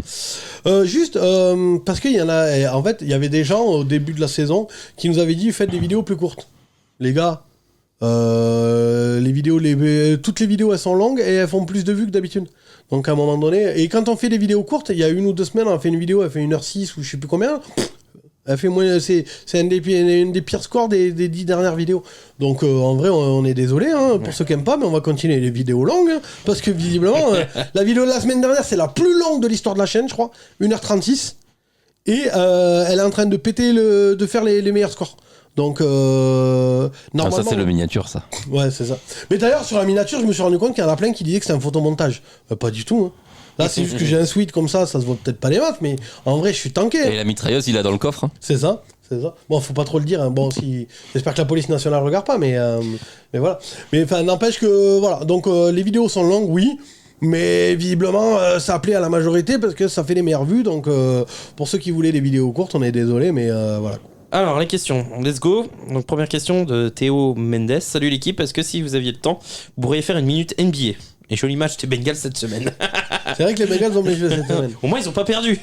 Juste parce qu'il y en a, en fait, il y avait des gens au début de la saison qui nous avaient dit faites des vidéos plus courtes. Les gars, les vidéos, toutes les vidéos elles sont longues et elles font plus de vues que d'habitude. Donc à un moment donné, et quand on fait des vidéos courtes, il y a 1 ou 2 semaines, on a fait une vidéo, elle fait 1h06 ou je sais plus combien. Elle fait moins, c'est une des pires scores des 10 dernières vidéos. Donc en vrai, on est désolé pour ceux qui n'aiment pas, mais on va continuer les vidéos longues parce que visiblement, la vidéo de la semaine dernière, c'est la plus longue de l'histoire de la chaîne, je crois, 1h36, et elle est en train de péter de faire les meilleurs scores. Donc normalement, ça c'est le miniature ça. Ouais, c'est ça. Mais d'ailleurs sur la miniature, je me suis rendu compte qu'il y en a plein qui disaient que c'était un photomontage. Pas du tout. Hein. Là, c'est juste que j'ai un suite comme ça se voit peut-être pas les maths, mais en vrai, je suis tanké. Et la mitrailleuse, il a dans le coffre. Hein. C'est ça. Bon, faut pas trop le dire. Hein. Bon, j'espère que la police nationale regarde pas, mais voilà. Mais enfin, n'empêche que voilà. Donc les vidéos sont longues, oui. Mais visiblement, ça plaît à la majorité parce que ça fait les meilleures vues. Donc, pour ceux qui voulaient des vidéos courtes, on est désolé, mais voilà. Alors, les questions, let's go. Donc, première question de Théo Mendes. Salut l'équipe, est-ce que si vous aviez le temps, vous pourriez faire une minute NBA? Et joli match des Bengals cette semaine. C'est vrai que les Bengals ont bien joué cette semaine. Au moins, ils ont pas perdu.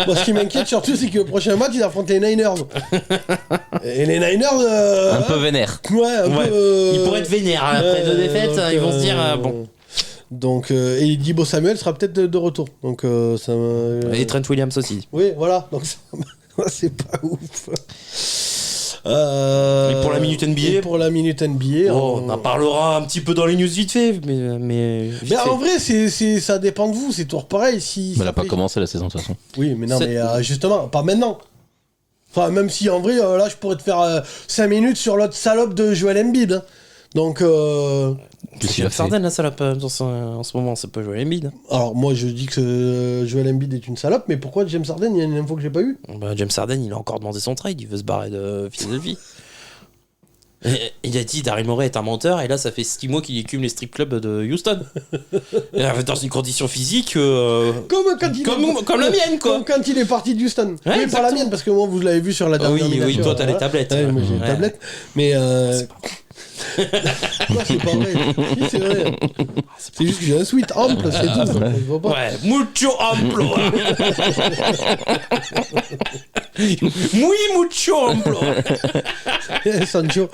Bon, ce qui m'inquiète surtout, c'est que le prochain match, ils affrontent les Niners. Et les Niners... un peu vénère. Ouais, un peu... Ils pourraient être vénères. Après deux défaites, ils vont se dire, bon... Donc, et Deebo Samuel sera peut-être de retour. Donc, ça Et Trent Williams aussi. Oui, voilà. Donc, c'est pas ouf. Et pour la minute NBA, pour la minute NBA, on en parlera un petit peu dans les news vite fait, mais en vrai, ça dépend de vous, c'est toujours pareil. Si elle n'a pas commencé la saison de toute façon. Oui, mais non, mais justement, pas maintenant. Enfin, même si en vrai, là, je pourrais te faire 5 minutes sur l'autre salope de Joel Embiid. Hein. Donc, James Harden, la salope en ce moment, c'est pas Joel Embiid. Alors, moi, je dis que Joel Embiid est une salope, mais pourquoi James Harden, il y a une info que j'ai pas eue? James Harden, il a encore demandé son trade, il veut se barrer de Philadelphie. Il a dit Daryl Morey est un menteur, et là, ça fait 6 mois qu'il écume les strip clubs de Houston. Dans une condition physique. Comme la mienne, quoi. Comme quand il est parti de Houston. Ouais, mais pas la mienne, parce que moi, vous l'avez vu sur la dernière miniature. Oui, toi, t'as les tablettes. Ouais, moi, j'ai les tablettes. Mais. Non, c'est pas vrai. Si, c'est vrai. C'est juste que j'ai un suite ample, c'est tout. Ouais, mucho amplo. Muy mucho amplo. Sancho.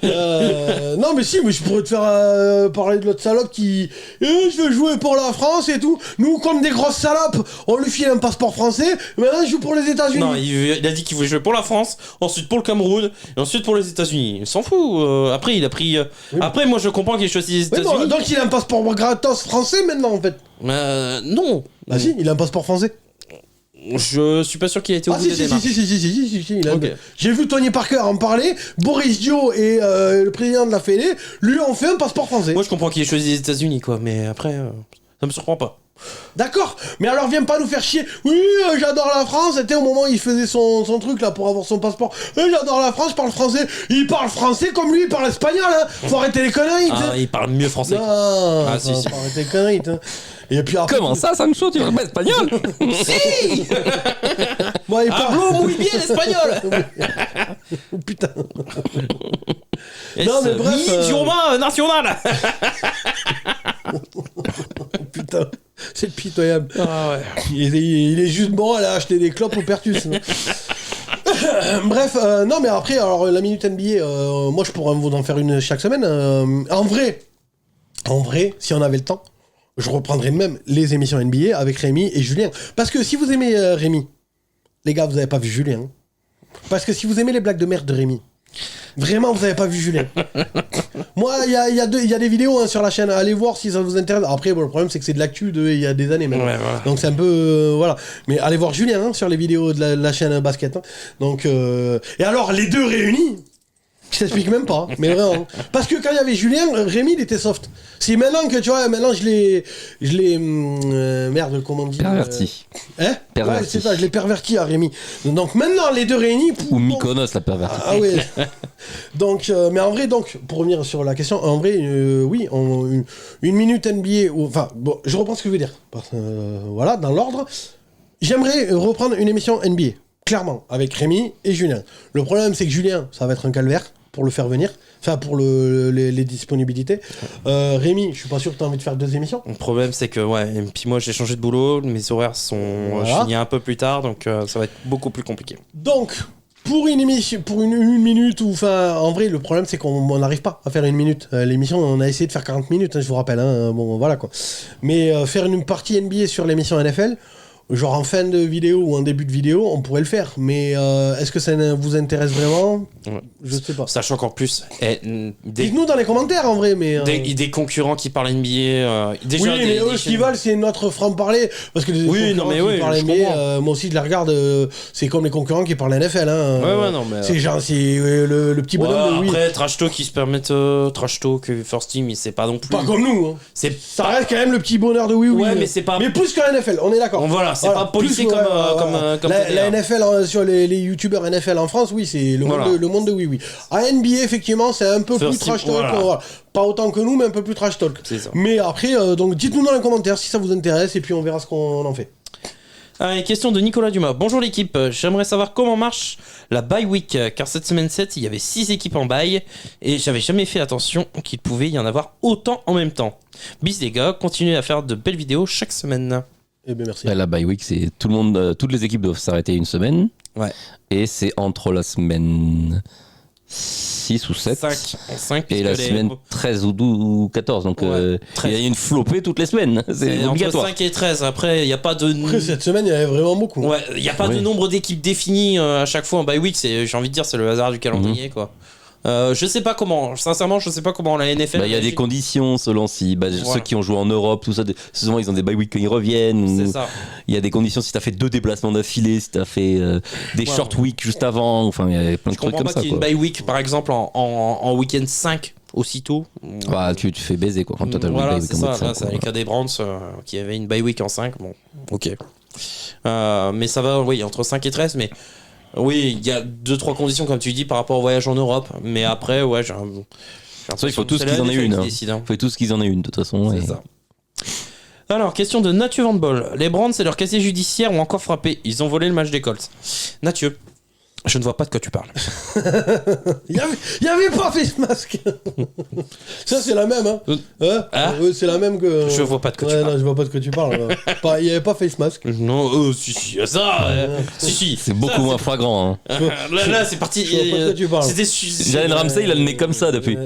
Non, mais si, mais je pourrais te faire parler de l'autre salope qui. Je veux jouer pour la France et tout. Nous, comme des grosses salopes, on lui file un passeport français. Maintenant, il joue pour les États-Unis. Non, il a dit qu'il voulait jouer pour la France, ensuite pour le Cameroun, et ensuite pour les États-Unis. Il s'en fout. Après, il a pris. Oui. Après, moi, je comprends qu'il choisit les États-Unis. Bon, donc, il a un passeport gratos français maintenant, en fait. Non. Ah, si, il a un passeport français. Je suis pas sûr qu'il ait été au bout des démarches. Si, J'ai vu Tony Parker en parler, Boris Dio et le président de la Fédé lui ont fait un passeport français. Moi je comprends qu'il ait choisi les États-Unis, quoi, mais après, ça me surprend pas. D'accord, mais alors viens pas nous faire chier. Oui, j'adore la France. C'était au moment où il faisait son truc là pour avoir son passeport. J'adore la France, je parle français. Il parle français comme lui, il parle espagnol. Hein. Faut arrêter les conneries. Il parle mieux français. Si. Faut arrêter les conneries. Et puis après, comment ça, Sancho, tu parles pas espagnol? Si. Bon, hablo muy bien espagnol. Oh, putain. Non mais bref, idioma national. Putain, c'est pitoyable. Ah ouais. Il est juste bon à aller acheter des clopes au Pertus. Bref, non mais après, alors la minute NBA, moi je pourrais vous en faire une chaque semaine. En vrai, si on avait le temps, je reprendrais même les émissions NBA avec Rémi et Julien. Parce que si vous aimez Rémi, les gars, vous avez pas vu Julien. Hein. Parce que si vous aimez les blagues de merde de Rémi, vraiment, vous avez pas vu Julien. Moi, il y a des vidéos hein, sur la chaîne. Allez voir si ça vous intéresse. Après, bon, le problème, c'est que c'est de l'actu il y a des années maintenant. Ouais, voilà. Donc, c'est un peu... voilà. Mais allez voir Julien hein, sur les vidéos de la chaîne basket. Hein. Donc, et alors, les deux réunis, je t'explique même pas. Mais vraiment. Parce que quand il y avait Julien, Rémi, il était soft. C'est maintenant que, tu vois, maintenant, je l'ai merde, comment on dit perverti. Perverti. Ouais, c'est ça, je l'ai perverti à Rémi. Donc maintenant, les deux réunis... Ou Mykonos l'a perverti. Ah oui. Donc, mais en vrai, donc, pour revenir sur la question, en vrai, oui, une minute NBA... Enfin, bon, je reprends ce que je veux dire. Voilà, dans l'ordre. J'aimerais reprendre une émission NBA. Clairement, avec Rémi et Julien. Le problème, c'est que Julien, ça va être un calvaire pour le faire venir. Enfin, pour les disponibilités. Rémi, je suis pas sûr que tu as envie de faire 2 émissions. Le problème, c'est que, ouais, et puis moi, j'ai changé de boulot. Mes horaires sont finis un peu plus tard, donc ça va être beaucoup plus compliqué. Donc, pour une émission, pour une minute, ou enfin, en vrai, le problème, c'est qu'on n'arrive pas à faire une minute. L'émission, on a essayé de faire 40 minutes, hein, je vous rappelle. Hein, bon, voilà quoi. Mais faire une partie NBA sur l'émission NFL, genre en fin de vidéo ou en début de vidéo, on pourrait le faire. Mais est-ce que ça vous intéresse vraiment ? Je sais pas. Sachant qu'en plus... dites-nous dans les commentaires en vrai, mais... Des concurrents qui parlent NBA... déjà, oui, mais eux, ce qu'ils veulent, c'est notre franc-parler. Parce que les concurrents qui parlent NBA, moi aussi je les regarde, c'est comme les concurrents qui parlent NFL. Hein, ouais, non, mais... C'est genre, c'est le petit bonhomme de après, Trash Talk, ils se permettent... Trash Talk, First Team, c'est pas non plus... Pas comme nous. Hein. Ça reste quand même le petit bonheur de oui. Ouais, mais c'est pas... Mais plus que la NFL, on est d'accord. Voilà, c'est pas policé comme la NFL sur les youtubeurs NFL en France, oui, c'est le monde de oui. À NBA, effectivement, c'est un peu plus trash talk. Voilà. Pas autant que nous, mais un peu plus trash talk. C'est ça. Mais après, donc dites-nous dans les commentaires si ça vous intéresse et puis on verra ce qu'on en fait. Allez, question de Nicolas Dumas. Bonjour l'équipe, j'aimerais savoir comment marche la bye week, car cette semaine 7, il y avait 6 équipes en bye, et j'avais jamais fait attention qu'il pouvait y en avoir autant en même temps. Bis les gars, continuez à faire de belles vidéos chaque semaine. Eh bien merci. La bye week, c'est tout le monde, toutes les équipes doivent s'arrêter une semaine. Ouais. Et c'est entre la semaine 6 ou 7 5 et la semaine 13 ou 12 ou 14. Donc il y a une flopée toutes les semaines. C'est obligatoire. Entre 5 et 13. Après, il n'y a pas de. Après, cette semaine, il y avait vraiment beaucoup. Ouais, il n'y a pas de nombre d'équipes définies à chaque fois en bye week. J'ai envie de dire, c'est le hasard du calendrier, quoi. Je sais pas comment, sincèrement, je sais pas comment la NFL. Il y a des conditions selon si ceux qui ont joué en Europe, tout ça, souvent ils ont des bye week quand ils reviennent. C'est ça. Il y a des conditions si t'as fait 2 déplacements d'affilée, si t'as fait des short week juste avant. Enfin, il y a plein de trucs comme ça. Je comprends pas qu'il y ait une bye week par exemple en week-end 5 aussitôt. Bah, tu te fais baiser quoi. Quand toi, voilà, c'est ça. Là, c'est le cas des Browns qui avait une bye week en 5. Bon, ok. Mais ça va, oui, entre 5 et 13, mais. Oui, il y a 2-3 conditions, comme tu dis, par rapport au voyage en Europe. Mais après, ouais, il faut tous qu'ils en aient une. Il faut tous qu'ils en aient une, de toute façon. C'est ça. Alors, question de Nathieu Van Bol. Les Browns et leur casier judiciaire ont encore frappé. Ils ont volé le match des Colts. Nathieu, je ne vois pas de quoi tu parles. Il y avait pas face mask. Ça, c'est la même, hein. C'est la même que. Je vois pas de quoi tu parles. Non, je vois pas de quoi tu parles. Il y avait pas face mask. Non, si, ça. Si. C'est beaucoup moins flagrant. Hein. Là, c'est parti. Je vois pas de quoi tu parles. Jalen Ramsey, il a le nez comme ça depuis.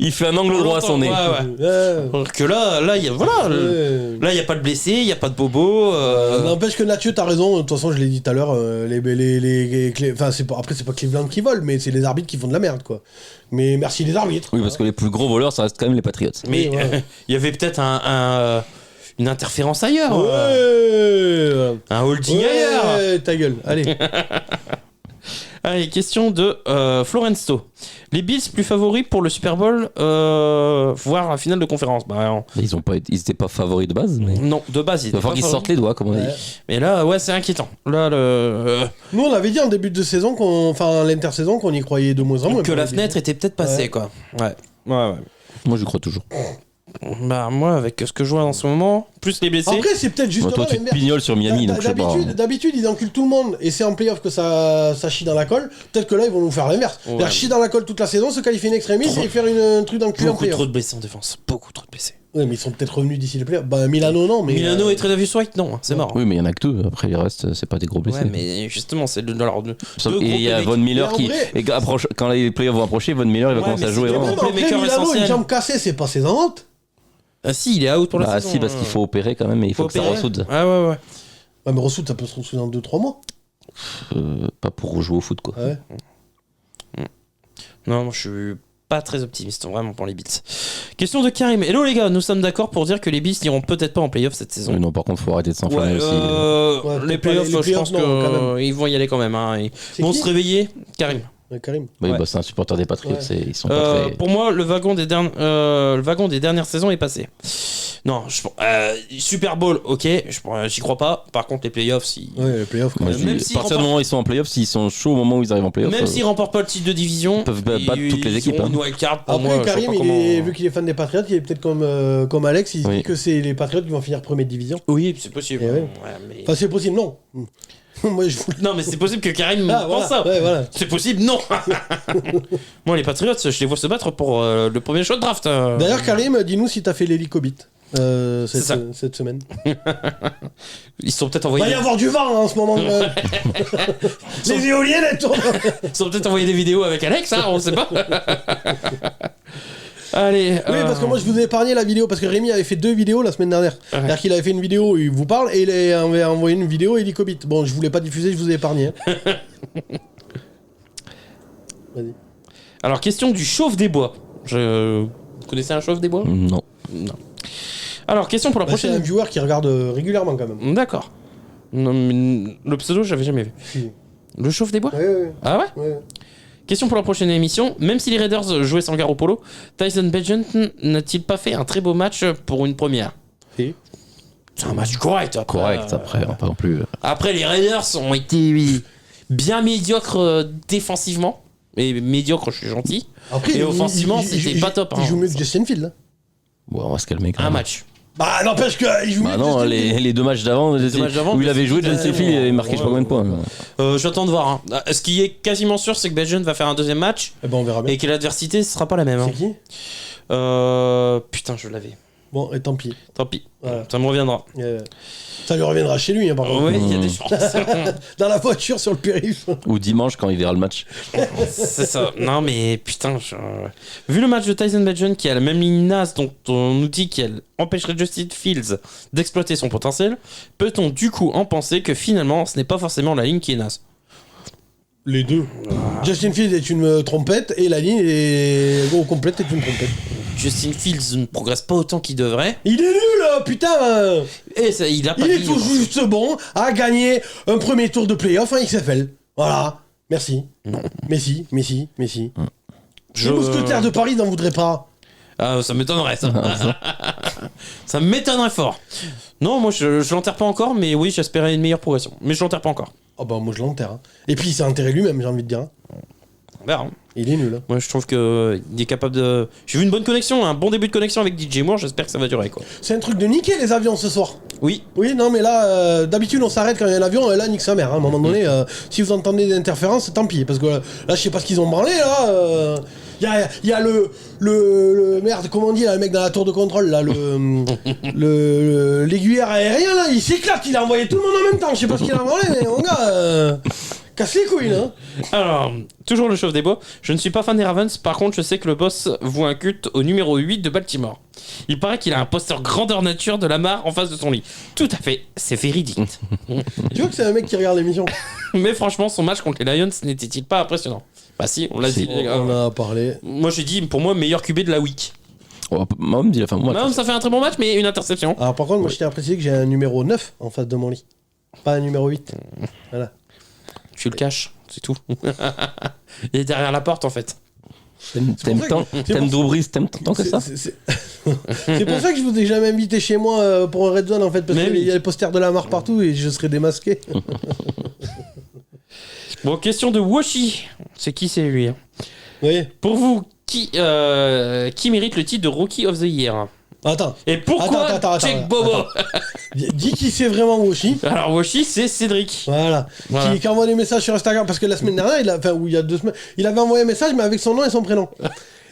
Il fait un angle droit à son nez. Alors que là, il y a voilà. Là, il y a pas de blessé, il y a pas de bobo. N'empêche que Nathieu, t'as raison. De toute façon, je l'ai dit tout à l'heure. Enfin, après, c'est pas Cleveland qui vole, mais c'est les arbitres qui font de la merde, quoi. Mais merci les arbitres. Oui, parce que les plus gros voleurs, ça reste quand même les Patriots. Mais il y avait peut-être une interférence ailleurs. Un holding ailleurs. Ta gueule, allez. Allez, question de Florensto. Les Bills plus favoris pour le Super Bowl, voire la finale de conférence. Ils étaient pas favoris de base, mais. Non, de base, ils étaient pas favoris. Il va falloir qu'ils sortent les doigts, comme on a dit. Mais là, ouais, c'est inquiétant. Là, nous, on avait dit en début de saison, l'intersaison, qu'on y croyait de moins en moins. Que la fenêtre était peut-être passée, quoi. Ouais. Moi, je crois toujours. Bah, moi, avec ce que je vois en ce moment, plus les blessés. Après, c'est peut-être justement. Toi, tu te pignoles sur Miami, donc je sais pas. D'habitude, ils enculent tout le monde et c'est en playoff que ça chie dans la colle. Peut-être que là, ils vont nous faire l'inverse. Ouais. Chier dans la colle toute la saison, se qualifier une extrémiste et faire un truc d'enculé en playoff. Beaucoup trop de blessés en défense. Beaucoup trop de blessés. Ouais, mais ils sont peut-être revenus d'ici les playoffs. Bah, Milano, non. Mais Milano et Tredavious White, non, c'est mort. Oui, mais il y en a que deux. Après, les restes, c'est pas des gros blessés. Ouais, mais justement, c'est de leur. Et il y a Von Miller qui. Quand les playoffs vont approcher, Von Miller, il va commencer à jouer. Milano, une jambe cassée, c'est pas ses ventes. Ah si, il est out pour la saison. Ah si, parce qu'il faut opérer quand même, et il faut que ça ressoude. Ouais. Ouais, mais ressoude, ça peut se ressouder en 2-3 mois. Pas pour rejouer au foot, quoi. Ouais. Non, moi je suis pas très optimiste, vraiment, pour les Bills. Question de Karim. Hello les gars, nous sommes d'accord pour dire que les Bills n'iront peut-être pas en playoff cette saison. Non, par contre, faut arrêter de s'enflammer aussi. Les playoffs, je pense qu'ils vont y aller quand même. Ils vont se réveiller. Karim. Karim. Oui, c'est un supporter des Patriots. Ils sont pas très... Pour moi, le wagon des dernières saisons est passé. Non, Super Bowl, ok, j'y crois pas. Par contre, les playoffs, les playoffs, quand même. À partir du moment où ils sont en playoffs, s'ils sont chauds au moment où ils arrivent en playoffs. Même s'ils remportent pas le titre de division, ils peuvent battre toutes les équipes. Une wildcard pour après, moi. Karim, vu qu'il est fan des Patriots, il est peut-être comme Alex, il dit que c'est les Patriots qui vont finir premier de division. Oui, c'est possible. Enfin, c'est possible, non. Moi, Non, mais c'est possible que Karim pense ça. Ouais, voilà. C'est possible, non. Moi, les Patriots, je les vois se battre pour le premier choix de draft. D'ailleurs, Karim, dis-nous si t'as fait l'hélicobit cette semaine. Ils sont peut-être envoyés. Il va y avoir du vent en ce moment. Les éoliennes, elles tournent. Ils sont peut-être envoyé des vidéos avec Alex, on sait pas. Allez. Oui, parce que moi je vous ai épargné la vidéo parce que Rémi avait fait 2 vidéos la semaine dernière. C'est-à-dire qu'il avait fait une vidéo où il vous parle et il avait envoyé une vidéo hélicobit. Bon, je voulais pas diffuser, je vous ai épargné. Vas-y. Alors, question du chauffe des bois. Vous connaissez un chauffe des bois ? Non. Alors, question pour la prochaine. C'est un viewer qui regarde régulièrement quand même. D'accord. Non, mais le pseudo, j'avais jamais vu. Le chauffe des bois ? Oui. Ah ouais ? Question pour la prochaine émission. Même si les Raiders jouaient sans Garoppolo, Tyson Bagent n'a-t-il pas fait un très beau match pour une première ? Si. C'est un match correct. Après, pas non plus. Après, les Raiders ont été bien médiocres défensivement. Et médiocre, je suis gentil. Après, et offensivement, c'était pas top. Il joue mieux que Justin Field. Hein. Bon, on va se calmer quand même. même. Un match. Bah, n'empêche qu'il joue mieux. Non, les 2 matchs d'avant, où il avait joué, Justin Field, il avait marqué je sais pas combien de points. J'attends de voir. Hein. Ce qui est quasiment sûr, c'est que Belgium va faire un deuxième match. Et ben, on verra bien. Et que l'adversité sera pas la même. C'est qui Putain, je l'avais. Bon, et tant pis. Tant pis. Voilà. Ça me reviendra. Ça lui reviendra chez lui, hein, par contre. Oui, il y a des chances. Dans la voiture, sur le périph'. Ou dimanche, quand il verra le match. C'est ça. Non, mais putain, vu le match de Tyson Bagent qui a la même ligne naze dont on nous dit qu'elle empêcherait Justin Fields d'exploiter son potentiel, peut-on du coup en penser que finalement, ce n'est pas forcément la ligne qui est naze? Les deux. Justin Fields est une trompette et la ligne au complète est une trompette. Justin Fields ne progresse pas autant qu'il devrait. Il est nul, putain. Et ça, il est tout juste bon à gagner un premier tour de playoff en XFL. Voilà. Merci. Non. Messi. Le mousquetaire de Paris n'en voudrait pas. Ah, ça m'étonnerait, ça. Ça m'étonnerait fort. Non, moi, je l'enterre pas encore, mais oui, j'espérais une meilleure progression. Mais je l'enterre pas encore. Ah bah, moi, je l'enterre. Hein. Et puis, il s'est enterré lui-même, j'ai envie de dire. Hein. On verra. Il est nul. Hein. Moi, je trouve qu'il est capable de... J'ai vu une bonne connexion, un bon début de connexion avec DJ Moore, j'espère que ça va durer, quoi. C'est un truc de niquer les avions ce soir. Oui. Oui, non, mais là, d'habitude, on s'arrête quand il y a un avion, et là, nique sa mère. Hein. À un moment donné, si vous entendez des interférences, tant pis. Parce que là, je sais pas ce qu'ils ont branlé, là. Il y a le merde, comment on dit, là, le mec dans la tour de contrôle, là, l'aiguilleur aérien, là, il s'éclate, il a envoyé tout le monde en même temps. Je sais pas ce qu'il a branlé, mais mon gars, casse les couilles, là. Alors, toujours le chauve des bois. Je ne suis pas fan des Ravens, par contre, je sais que le boss voue un culte au numéro 8 de Baltimore. Il paraît qu'il a un poster grandeur nature de Lamar en face de son lit. Tout à fait, c'est véridique. Tu vois que c'est un mec qui regarde l'émission. Mais franchement, son match contre les Lions n'était-il pas impressionnant? Bah si, on l'a dit. On en a parlé. Moi j'ai dit, pour moi, meilleur QB de la week. Mahomes, il a fait un bon match. Mahomes, ça fait un très bon match, mais une interception. Alors par contre, moi je tiens à préciser que j'ai un numéro 9 en face de mon lit. Pas un numéro 8. Voilà. Tu le caches, c'est tout. Il est derrière la porte en fait. T'aimes Drew Brees, t'aimes tant que ça? C'est pour ça que je vous ai jamais invité chez moi pour un Red Zone en fait, parce qu'il y a les posters de Lamar partout et je serais démasqué. Bon, question de Washi. C'est qui c'est lui? Oui. Pour vous, qui mérite le titre de Rookie of the Year? Attends. Et pourquoi Jake Bobo? Dis qui c'est vraiment Washi. Alors Washi, c'est Cédric. Voilà. Qui envoie des messages sur Instagram, parce que la semaine dernière, ou il y a 2 semaines, il avait envoyé un message mais avec son nom et son prénom.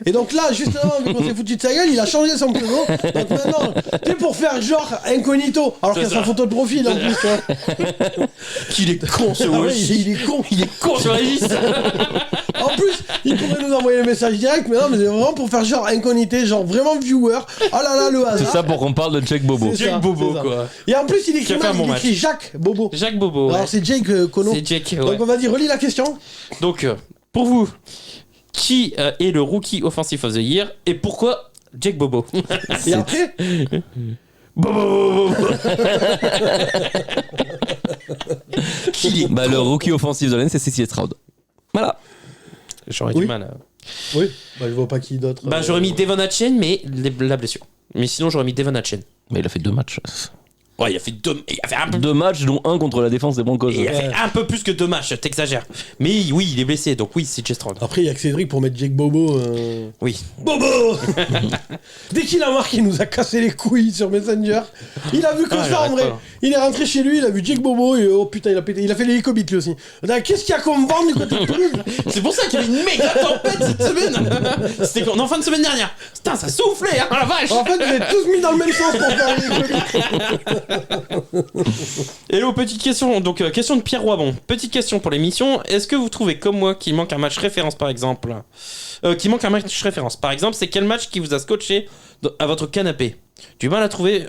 Et donc là, juste avant, vu qu'on s'est foutu de sa gueule, il a changé son pseudo. Donc maintenant, tu sais, pour faire genre incognito, alors qu'il y a sa photo de profil en plus, quoi. Qu'il est con ce Washi. Il est con. Il est con ce Régis. En plus, il pourrait nous envoyer le message direct, mais non, mais c'est vraiment pour faire genre incognité, genre vraiment viewer. Ah là là, le hasard. C'est ça pour qu'on parle de Jake Bobo. Jake Bobo, quoi. Et en plus, il écrit Jacques Bobo. Jacques Bobo. Alors c'est Jake Kono. C'est Jake, ouais. Donc on va dire, relis la question. Donc, pour vous, qui est le Rookie Offensive of the Year et pourquoi Jake Bobo? Et après Bobo. Le Rookie Offensive de l'année, c'est Cécile Stroud. Voilà. J'aurais du mal. Oui, je vois pas qui d'autre. J'aurais mis Devon Achane, mais la blessure. Mais sinon, j'aurais mis Devon Achane. Mais il a fait 2 matchs. Ouais, il a fait 2 matchs, dont 1 contre la défense des Broncos. Il a fait un peu plus que 2 matchs, t'exagères. Mais oui, il est blessé, donc oui, c'est Jake Stroud. Après, il y a que Cédric pour mettre Jake Bobo. Oui. Bobo. Dès qu'il a marqué, il nous a cassé les couilles sur Messenger. Il a vu que ça en vrai. Pas. Il est rentré chez lui, il a vu Jake Bobo et oh putain, il a pété. Il a fait l'hélicobit lui aussi. Qu'est-ce qu'il y a comme vent du côté de Toulouse? C'est pour ça qu'il y avait une méga tempête cette semaine. C'était en fin de semaine dernière. Putain, ça soufflait, hein, la vache. En fait, vous êtes tous mis dans le même sens pour faire l'hélicobit. Hello, petite question. Donc, question de Pierre Roibon. Petite question pour l'émission. Est-ce que vous trouvez comme moi qu'il manque un match référence par exemple Par exemple, c'est quel match qui vous a scotché à votre canapé? Du mal à trouver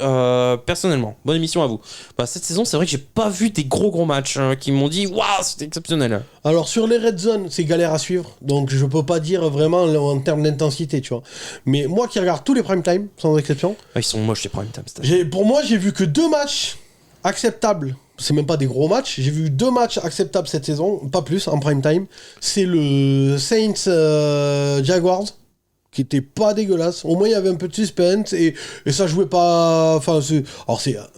personnellement. Bonne émission à vous. Cette saison, c'est vrai que j'ai pas vu des gros matchs qui m'ont dit waouh, c'était exceptionnel. Alors sur les red zones, c'est galère à suivre, donc je peux pas dire vraiment en termes d'intensité, tu vois. Mais moi qui regarde tous les prime time, sans exception. Ils sont moches les prime time. Pour moi, j'ai vu que 2 matchs acceptables. C'est même pas des gros matchs. J'ai vu 2 matchs acceptables cette saison, pas plus en prime time. C'est le Saints Jaguars. qui était pas dégueulasse. Au moins, il y avait un peu de suspense et ça jouait pas. Enfin,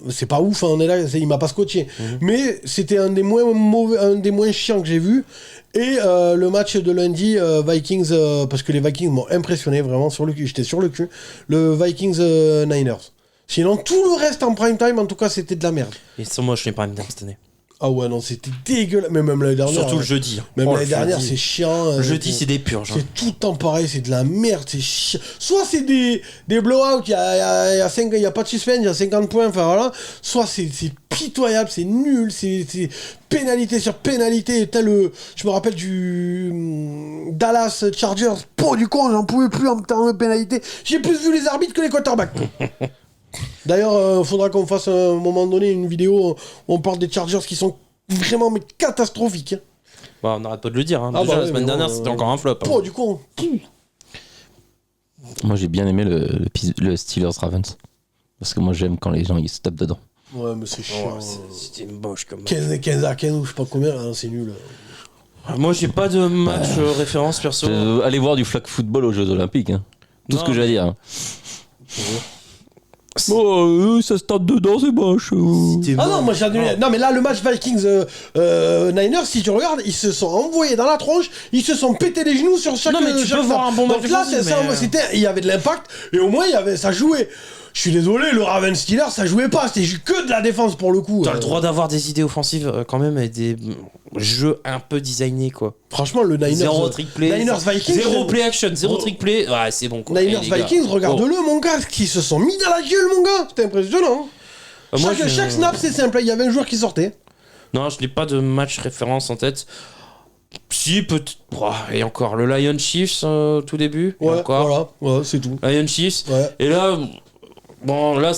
c'est pas ouf, hein, on est là, il m'a pas scotché. Mais c'était un des moins mauvais, un des moins chiants que j'ai vu. Et le match de lundi, Vikings, parce que les Vikings m'ont impressionné vraiment sur le cul. J'étais sur le cul. Le Vikings Niners. Sinon, tout le reste en prime time, en tout cas, c'était de la merde. Et sans moi, je n'ai pas prime time cette année. Ah ouais, non, c'était dégueulasse. Mais même l'année dernière. Surtout le jeudi. Même l'année dernière, c'est chiant. Le jeudi, c'est des purges. C'est tout le temps pareil, c'est de la merde, c'est chiant. Soit c'est des blowouts, il y a pas de suspense, il y a 50 points, enfin voilà. Soit c'est pitoyable, c'est nul, c'est pénalité sur pénalité. Je me rappelle du Dallas Chargers. Du con, j'en pouvais plus en temps de pénalité. J'ai plus vu les arbitres que les quarterbacks. D'ailleurs, faudra qu'on fasse à un moment donné une vidéo où on parle des Chargers qui sont vraiment mais catastrophiques. Bah, on n'arrête pas de le dire. Hein. Déjà, la semaine dernière, c'était encore un flop. Du con. Moi, j'ai bien aimé le Steelers-Ravens. Parce que moi, j'aime quand les gens ils se tapent dedans. Ouais, mais c'est chiant. C'était moche comme 15 à 15 ou je sais pas combien, hein, c'est nul. Moi, j'ai pas de match référence perso. Allez voir du flag football aux Jeux Olympiques. Hein. Tout ce que j'ai à dire. Hein. Ça se tape dedans, c'est moche. Non, moi j'ai annulé. Non, mais là, le match Vikings Niners, si tu regardes, ils se sont envoyés dans la tronche, ils se sont pété les genoux sur chaque. Non, mais tu peux voir un bon match. Donc là, il y avait de l'impact, et au moins, ça jouait. Je suis désolé, le Ravens Steelers, ça jouait pas, c'était que de la défense pour le coup. T'as le droit d'avoir des idées offensives quand même et des jeux un peu designés quoi. Franchement, le Niners. Zéro trick play. Niners Vikings. Zéro play action, zéro trick play. Ouais, c'est bon quoi. Niners Vikings, regarde-le, mon gars, qui se sont mis dans la gueule, mon gars. C'était impressionnant. Chaque snap, c'est simple, il y avait un joueur qui sortait. Non, je n'ai pas de match référence en tête. Si, peut-être. Et encore, le Lion Chiefs tout début. Ouais, encore. Voilà, ouais, c'est tout. Lion Chiefs. Ouais. Et là. Bon, là,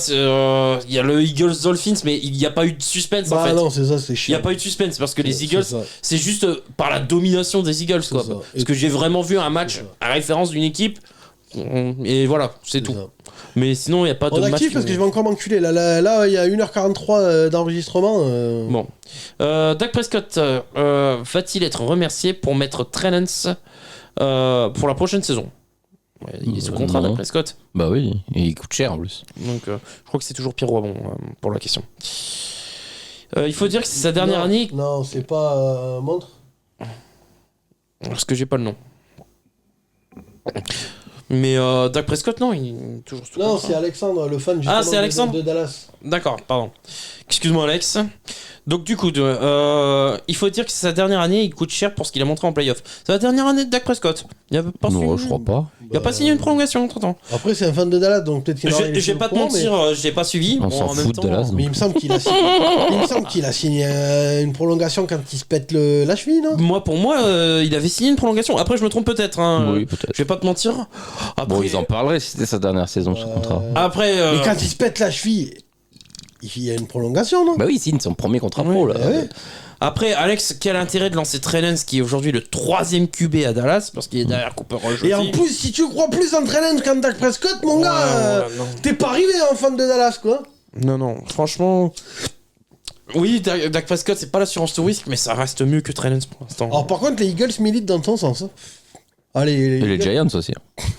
il y a le Eagles Dolphins, mais il n'y a pas eu de suspense en fait. Non, c'est ça, c'est chiant. Il n'y a pas eu de suspense parce que les Eagles, c'est juste par la domination des Eagles, quoi. Parce que j'ai vraiment vu un match à référence d'une équipe, et voilà, c'est tout. Ça. Mais sinon, il n'y a pas de match. On active parce que je vais encore m'enculer. Là, il y a 1h43 d'enregistrement. Bon. Dak Prescott va-t-il être remercié pour mettre Trey Lance pour la prochaine saison? Ouais, il est sous contrat, Dak Prescott. Bah oui, et il coûte cher en plus. Donc je crois que c'est toujours Pierre Roibon pour la question. Il faut dire que c'est sa dernière année. Non, c'est pas Montre. Parce que j'ai pas le nom. Mais Dak Prescott, non, il est toujours sous contrat. Non, c'est Alexandre, le fan justement c'est Alexandre de Dallas. D'accord, pardon. Excuse-moi Alex. Donc du coup, il faut dire que c'est sa dernière année, il coûte cher pour ce qu'il a montré en playoff. C'est la dernière année de Dak Prescott. Il a pas non, je crois pas. Il a pas signé une prolongation entre-temps. Après, c'est un fan de Dallas, donc peut-être qu'il aura... Je vais pas te mentir, j'ai pas suivi. On s'en fout de Dallas. Mais il me semble qu'il a signé, une prolongation quand il se pète la cheville, non? Pour moi, il avait signé une prolongation. Après, je me trompe peut-être. Hein. Oui, peut-être. Je vais pas te mentir. Après... Bon, ils en parleraient si c'était sa dernière saison, ce contrat. Après... Mais quand il se pète la cheville... Il y a une prolongation, non? Bah oui, il signe son premier contrat pro, là. Ouais. Après, Alex, quel intérêt de lancer Trey Lance, qui est aujourd'hui le 3e QB à Dallas, parce qu'il est derrière Cooper Rush. Et en plus, si tu crois plus en Trey Lance qu'en Dak Prescott, mon gars, t'es pas arrivé en fan de Dallas, quoi. Non, franchement... Oui, Dak Prescott, c'est pas l'assurance tout risque, mais ça reste mieux que Trey Lance pour l'instant. Alors par contre, les Eagles militent dans ton sens. Allez, et les Giants aussi.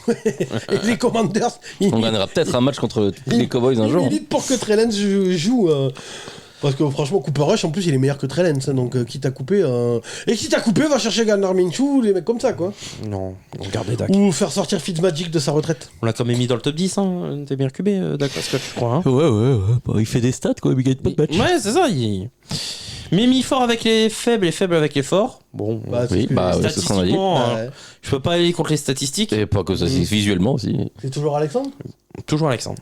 Et les Commanders. On gagnera peut-être un match contre les Cowboys un jour. Ils militent pour que Trey Lance joue. Parce que franchement, Cooper Rush, en plus, il est meilleur que Trey Lance. Donc, quitte à couper. Et quitte à couper, va chercher Gardner Minshew, les mecs comme ça, quoi. Non, on garde Dak. Ou faire sortir Fitzmagic de sa retraite. On l'a quand même mis dans le top 10, hein. T'es bien QB, Dak Prescott, je crois. Hein. Ouais. Bah, il fait des stats, quoi. Il gagne pas de match. Ouais, c'est ça. Mais mis fort avec les faibles et faible avec les forts. Bon, c'est ce qu'on a dit. Je peux pas aller contre les statistiques. Et pas que ça, c'est visuellement aussi. C'est toujours Alexandre? Toujours Alexandre.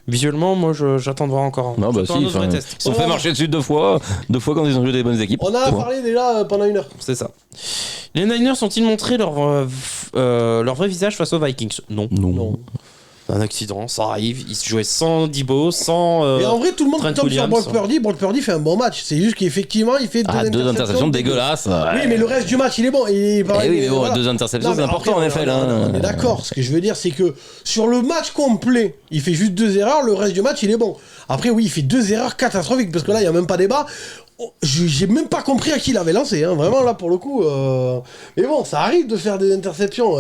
Visuellement, moi, j'attends de voir encore un vrai test. Ils ont fait marcher dessus deux fois quand ils ont joué des bonnes équipes. On en a parlé déjà pendant 1 heure. C'est ça. Les Niners ont-ils montré leur vrai visage face aux Vikings? Non. Un accident, ça arrive. Ils se jouaient sans Debo, sans. Et en vrai, tout le monde tombe sur Brock Purdy. Brock Purdy fait un bon match. C'est juste qu'effectivement, il fait deux interceptions dégueulasses. Oui, mais le reste du match, il est bon. Oui, mais bon, voilà. 2 interceptions, c'est important en effet. On est d'accord. Ce que je veux dire, c'est que sur le match complet, il fait juste 2 erreurs. Le reste du match, il est bon. Après, oui, il fait 2 erreurs catastrophiques parce que là, il n'y a même pas débat. j'ai même pas compris à qui il avait lancé, hein, vraiment là pour le coup. Mais bon, ça arrive de faire des interceptions.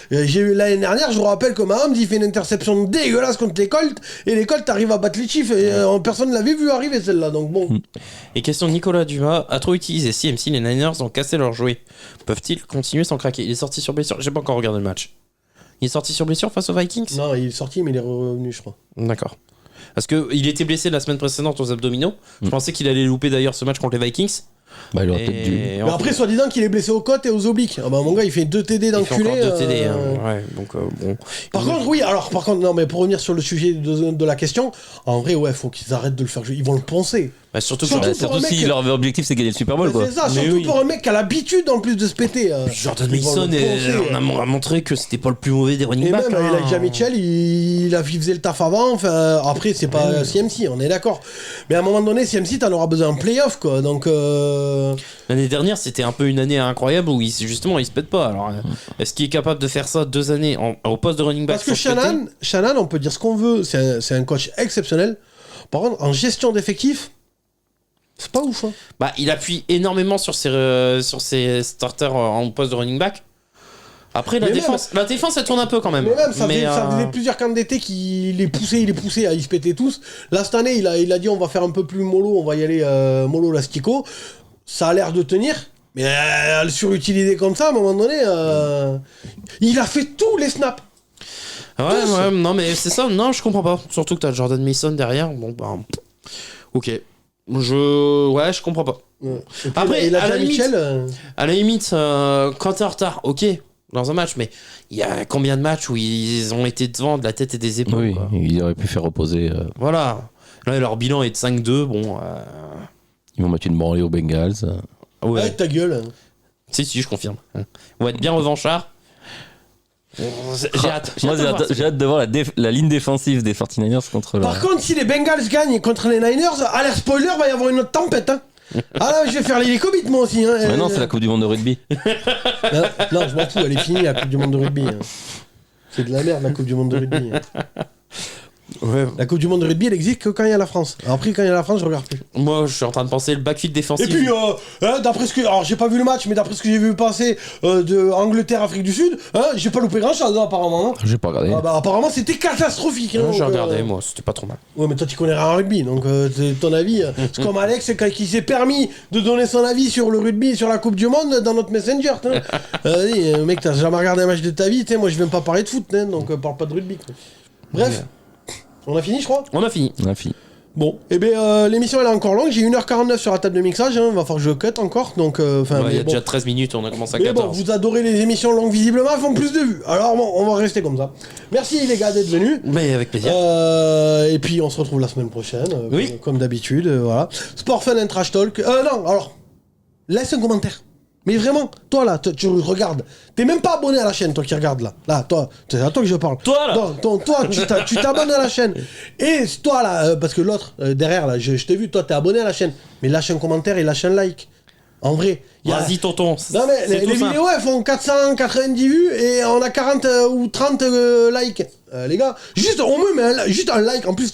J'ai eu l'année dernière, je vous rappelle que Mahomes il fait une interception dégueulasse contre les Colts et les Colts arrivent à battre les Chiefs et personne ne l'avait vu arriver celle-là. Donc bon. Et question de Nicolas Dumas, à trop utiliser CMC, les Niners ont cassé leur jouet. Peuvent-ils continuer sans craquer? Il est sorti sur blessure. J'ai pas encore regardé le match. Il est sorti sur blessure face aux Vikings? Non, il est sorti mais il est revenu, je crois. D'accord. Parce qu'il était blessé la semaine précédente aux abdominaux. Je pensais qu'il allait louper d'ailleurs ce match contre les Vikings. Bah, il aurait peut-être dû. Mais après, soi-disant qu'il est blessé aux côtes et aux obliques. Ah bah mon gars, il fait 2 TD d'enculé. Il fait encore 2 TD, hein. Ouais, donc bon. Par contre, oui, alors, non, mais pour revenir sur le sujet de la question, en vrai, ouais, faut qu'ils arrêtent de le faire jouer. Ils vont le poncer. Bah, surtout si leur objectif c'est gagner le Super Bowl, quoi. C'est ça, surtout pour un mec qui a l'habitude en plus de se péter. Jordan Mason on a montré que c'était pas le plus mauvais des running backs. Et même Elijah Mitchell, il faisait le taf avant. Enfin, après, c'est pas CMC, on est d'accord. Mais à un moment donné, CMC, t'en auras besoin en playoff, quoi. Donc. L'année dernière, c'était un peu une année incroyable où il se pète pas. Alors, est-ce qu'il est capable de faire ça 2 années au poste de running back? Parce que Shanahan, on peut dire ce qu'on veut, c'est un coach exceptionnel. Par contre, en gestion d'effectifs, c'est pas ouf. Hein. Bah, il appuie énormément sur ses starters en poste de running back. Après, la défense, elle tourne un peu quand même. Mais même, ça faisait plusieurs camps d'été qu'il les poussait, ils se pétaient tous. Là, cette année, il a dit on va faire un peu plus mollo, on va y aller mollo lastico. Ça a l'air de tenir, mais le surutiliser comme ça, à un moment donné, il a fait tous les snaps. Ouais, non, mais c'est ça, non, je comprends pas. Surtout que t'as Jordan Mason derrière, bon, bah, ok. Je comprends pas. Ouais. Après, à la limite, quand t'es en retard, ok, dans un match, mais il y a combien de matchs où ils ont été devant de la tête et des épaules? Oui, ils auraient pu faire reposer. Voilà. Là, leur bilan est de 5-2, bon. Ils vont mettre une branlée aux Bengals. Ouais, ta gueule. Si, je confirme. On va être bien revanchards. J'ai hâte. Moi, j'ai hâte de voir la ligne défensive des 49ers contre Par contre, si les Bengals gagnent contre les Niners, à l'air spoiler, va y avoir une autre tempête. Hein. Ah là, je vais faire l'hélicobite moi aussi. Hein. Mais non, c'est la Coupe du Monde de rugby. non, je m'en fous, elle est finie la Coupe du Monde de rugby. Hein. C'est de la merde la Coupe du Monde de rugby. Hein. Ouais. La Coupe du Monde de rugby, elle existe que quand il y a la France. Alors après, quand il y a la France, je regarde plus. Moi, je suis en train de penser le backfield défensif. Et puis, d'après ce que... Alors, j'ai pas vu le match, mais d'après ce que j'ai vu passer de Angleterre-Afrique du Sud, j'ai pas loupé grand-chose, hein, apparemment. Hein. J'ai pas regardé. Apparemment, c'était catastrophique. Hein, j'ai regardé, moi, c'était pas trop mal. Ouais, mais toi, tu connais rien en rugby, donc ton avis... c'est comme Alex, qui s'est permis de donner son avis sur le rugby et sur la Coupe du Monde dans notre Messenger. Mec, t'as jamais regardé un match de ta vie, moi, je viens pas parler de foot, donc parle pas de rugby. Quoi. Bref... On a fini, je crois. On a fini. Bon, et bien l'émission elle est encore longue, j'ai 1h49 sur la table de mixage, il va falloir que je cut encore, donc... il y a déjà 13 minutes, on a commencé à 14. Mais bon, vous adorez les émissions longues visiblement, elles font plus de vues, alors bon, on va rester comme ça. Merci les gars d'être venus. Mais avec plaisir. Et puis on se retrouve la semaine prochaine, oui. comme d'habitude, voilà. Sport Fun and Trash Talk. Non, alors, laisse un commentaire. Mais vraiment, toi là, tu regardes. T'es même pas abonné à la chaîne, toi qui regardes là. Là, toi, c'est à toi que je parle. Toi là. Non, toi, tu t'abonnes à la chaîne. Et toi là, parce que l'autre, derrière là, je t'ai vu, toi t'es abonné à la chaîne. Mais lâche un commentaire et lâche un like. En vrai. Vas-y, tonton. Non, mais les vidéos, elles font 490 vues et on a 40 ou 30 likes. Les gars, juste, on me met juste un like. En plus,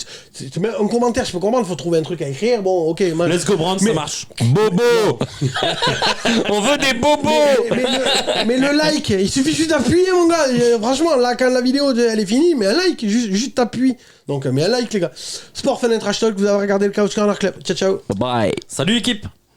tu mets un commentaire, je peux comprendre, il faut trouver un truc à écrire. Bon, ok. Let's go, Brand, ça marche. Bobo. On veut des bobos. Mais le like, il suffit juste d'appuyer, mon gars. Franchement, là, quand la vidéo elle est finie, mais un like, juste t'appuies. Donc, mais un like, les gars. Sport Fun and Trash Talk, vous avez regardé le Couch Corner Club. Ciao, ciao. Bye. Salut, l'équipe.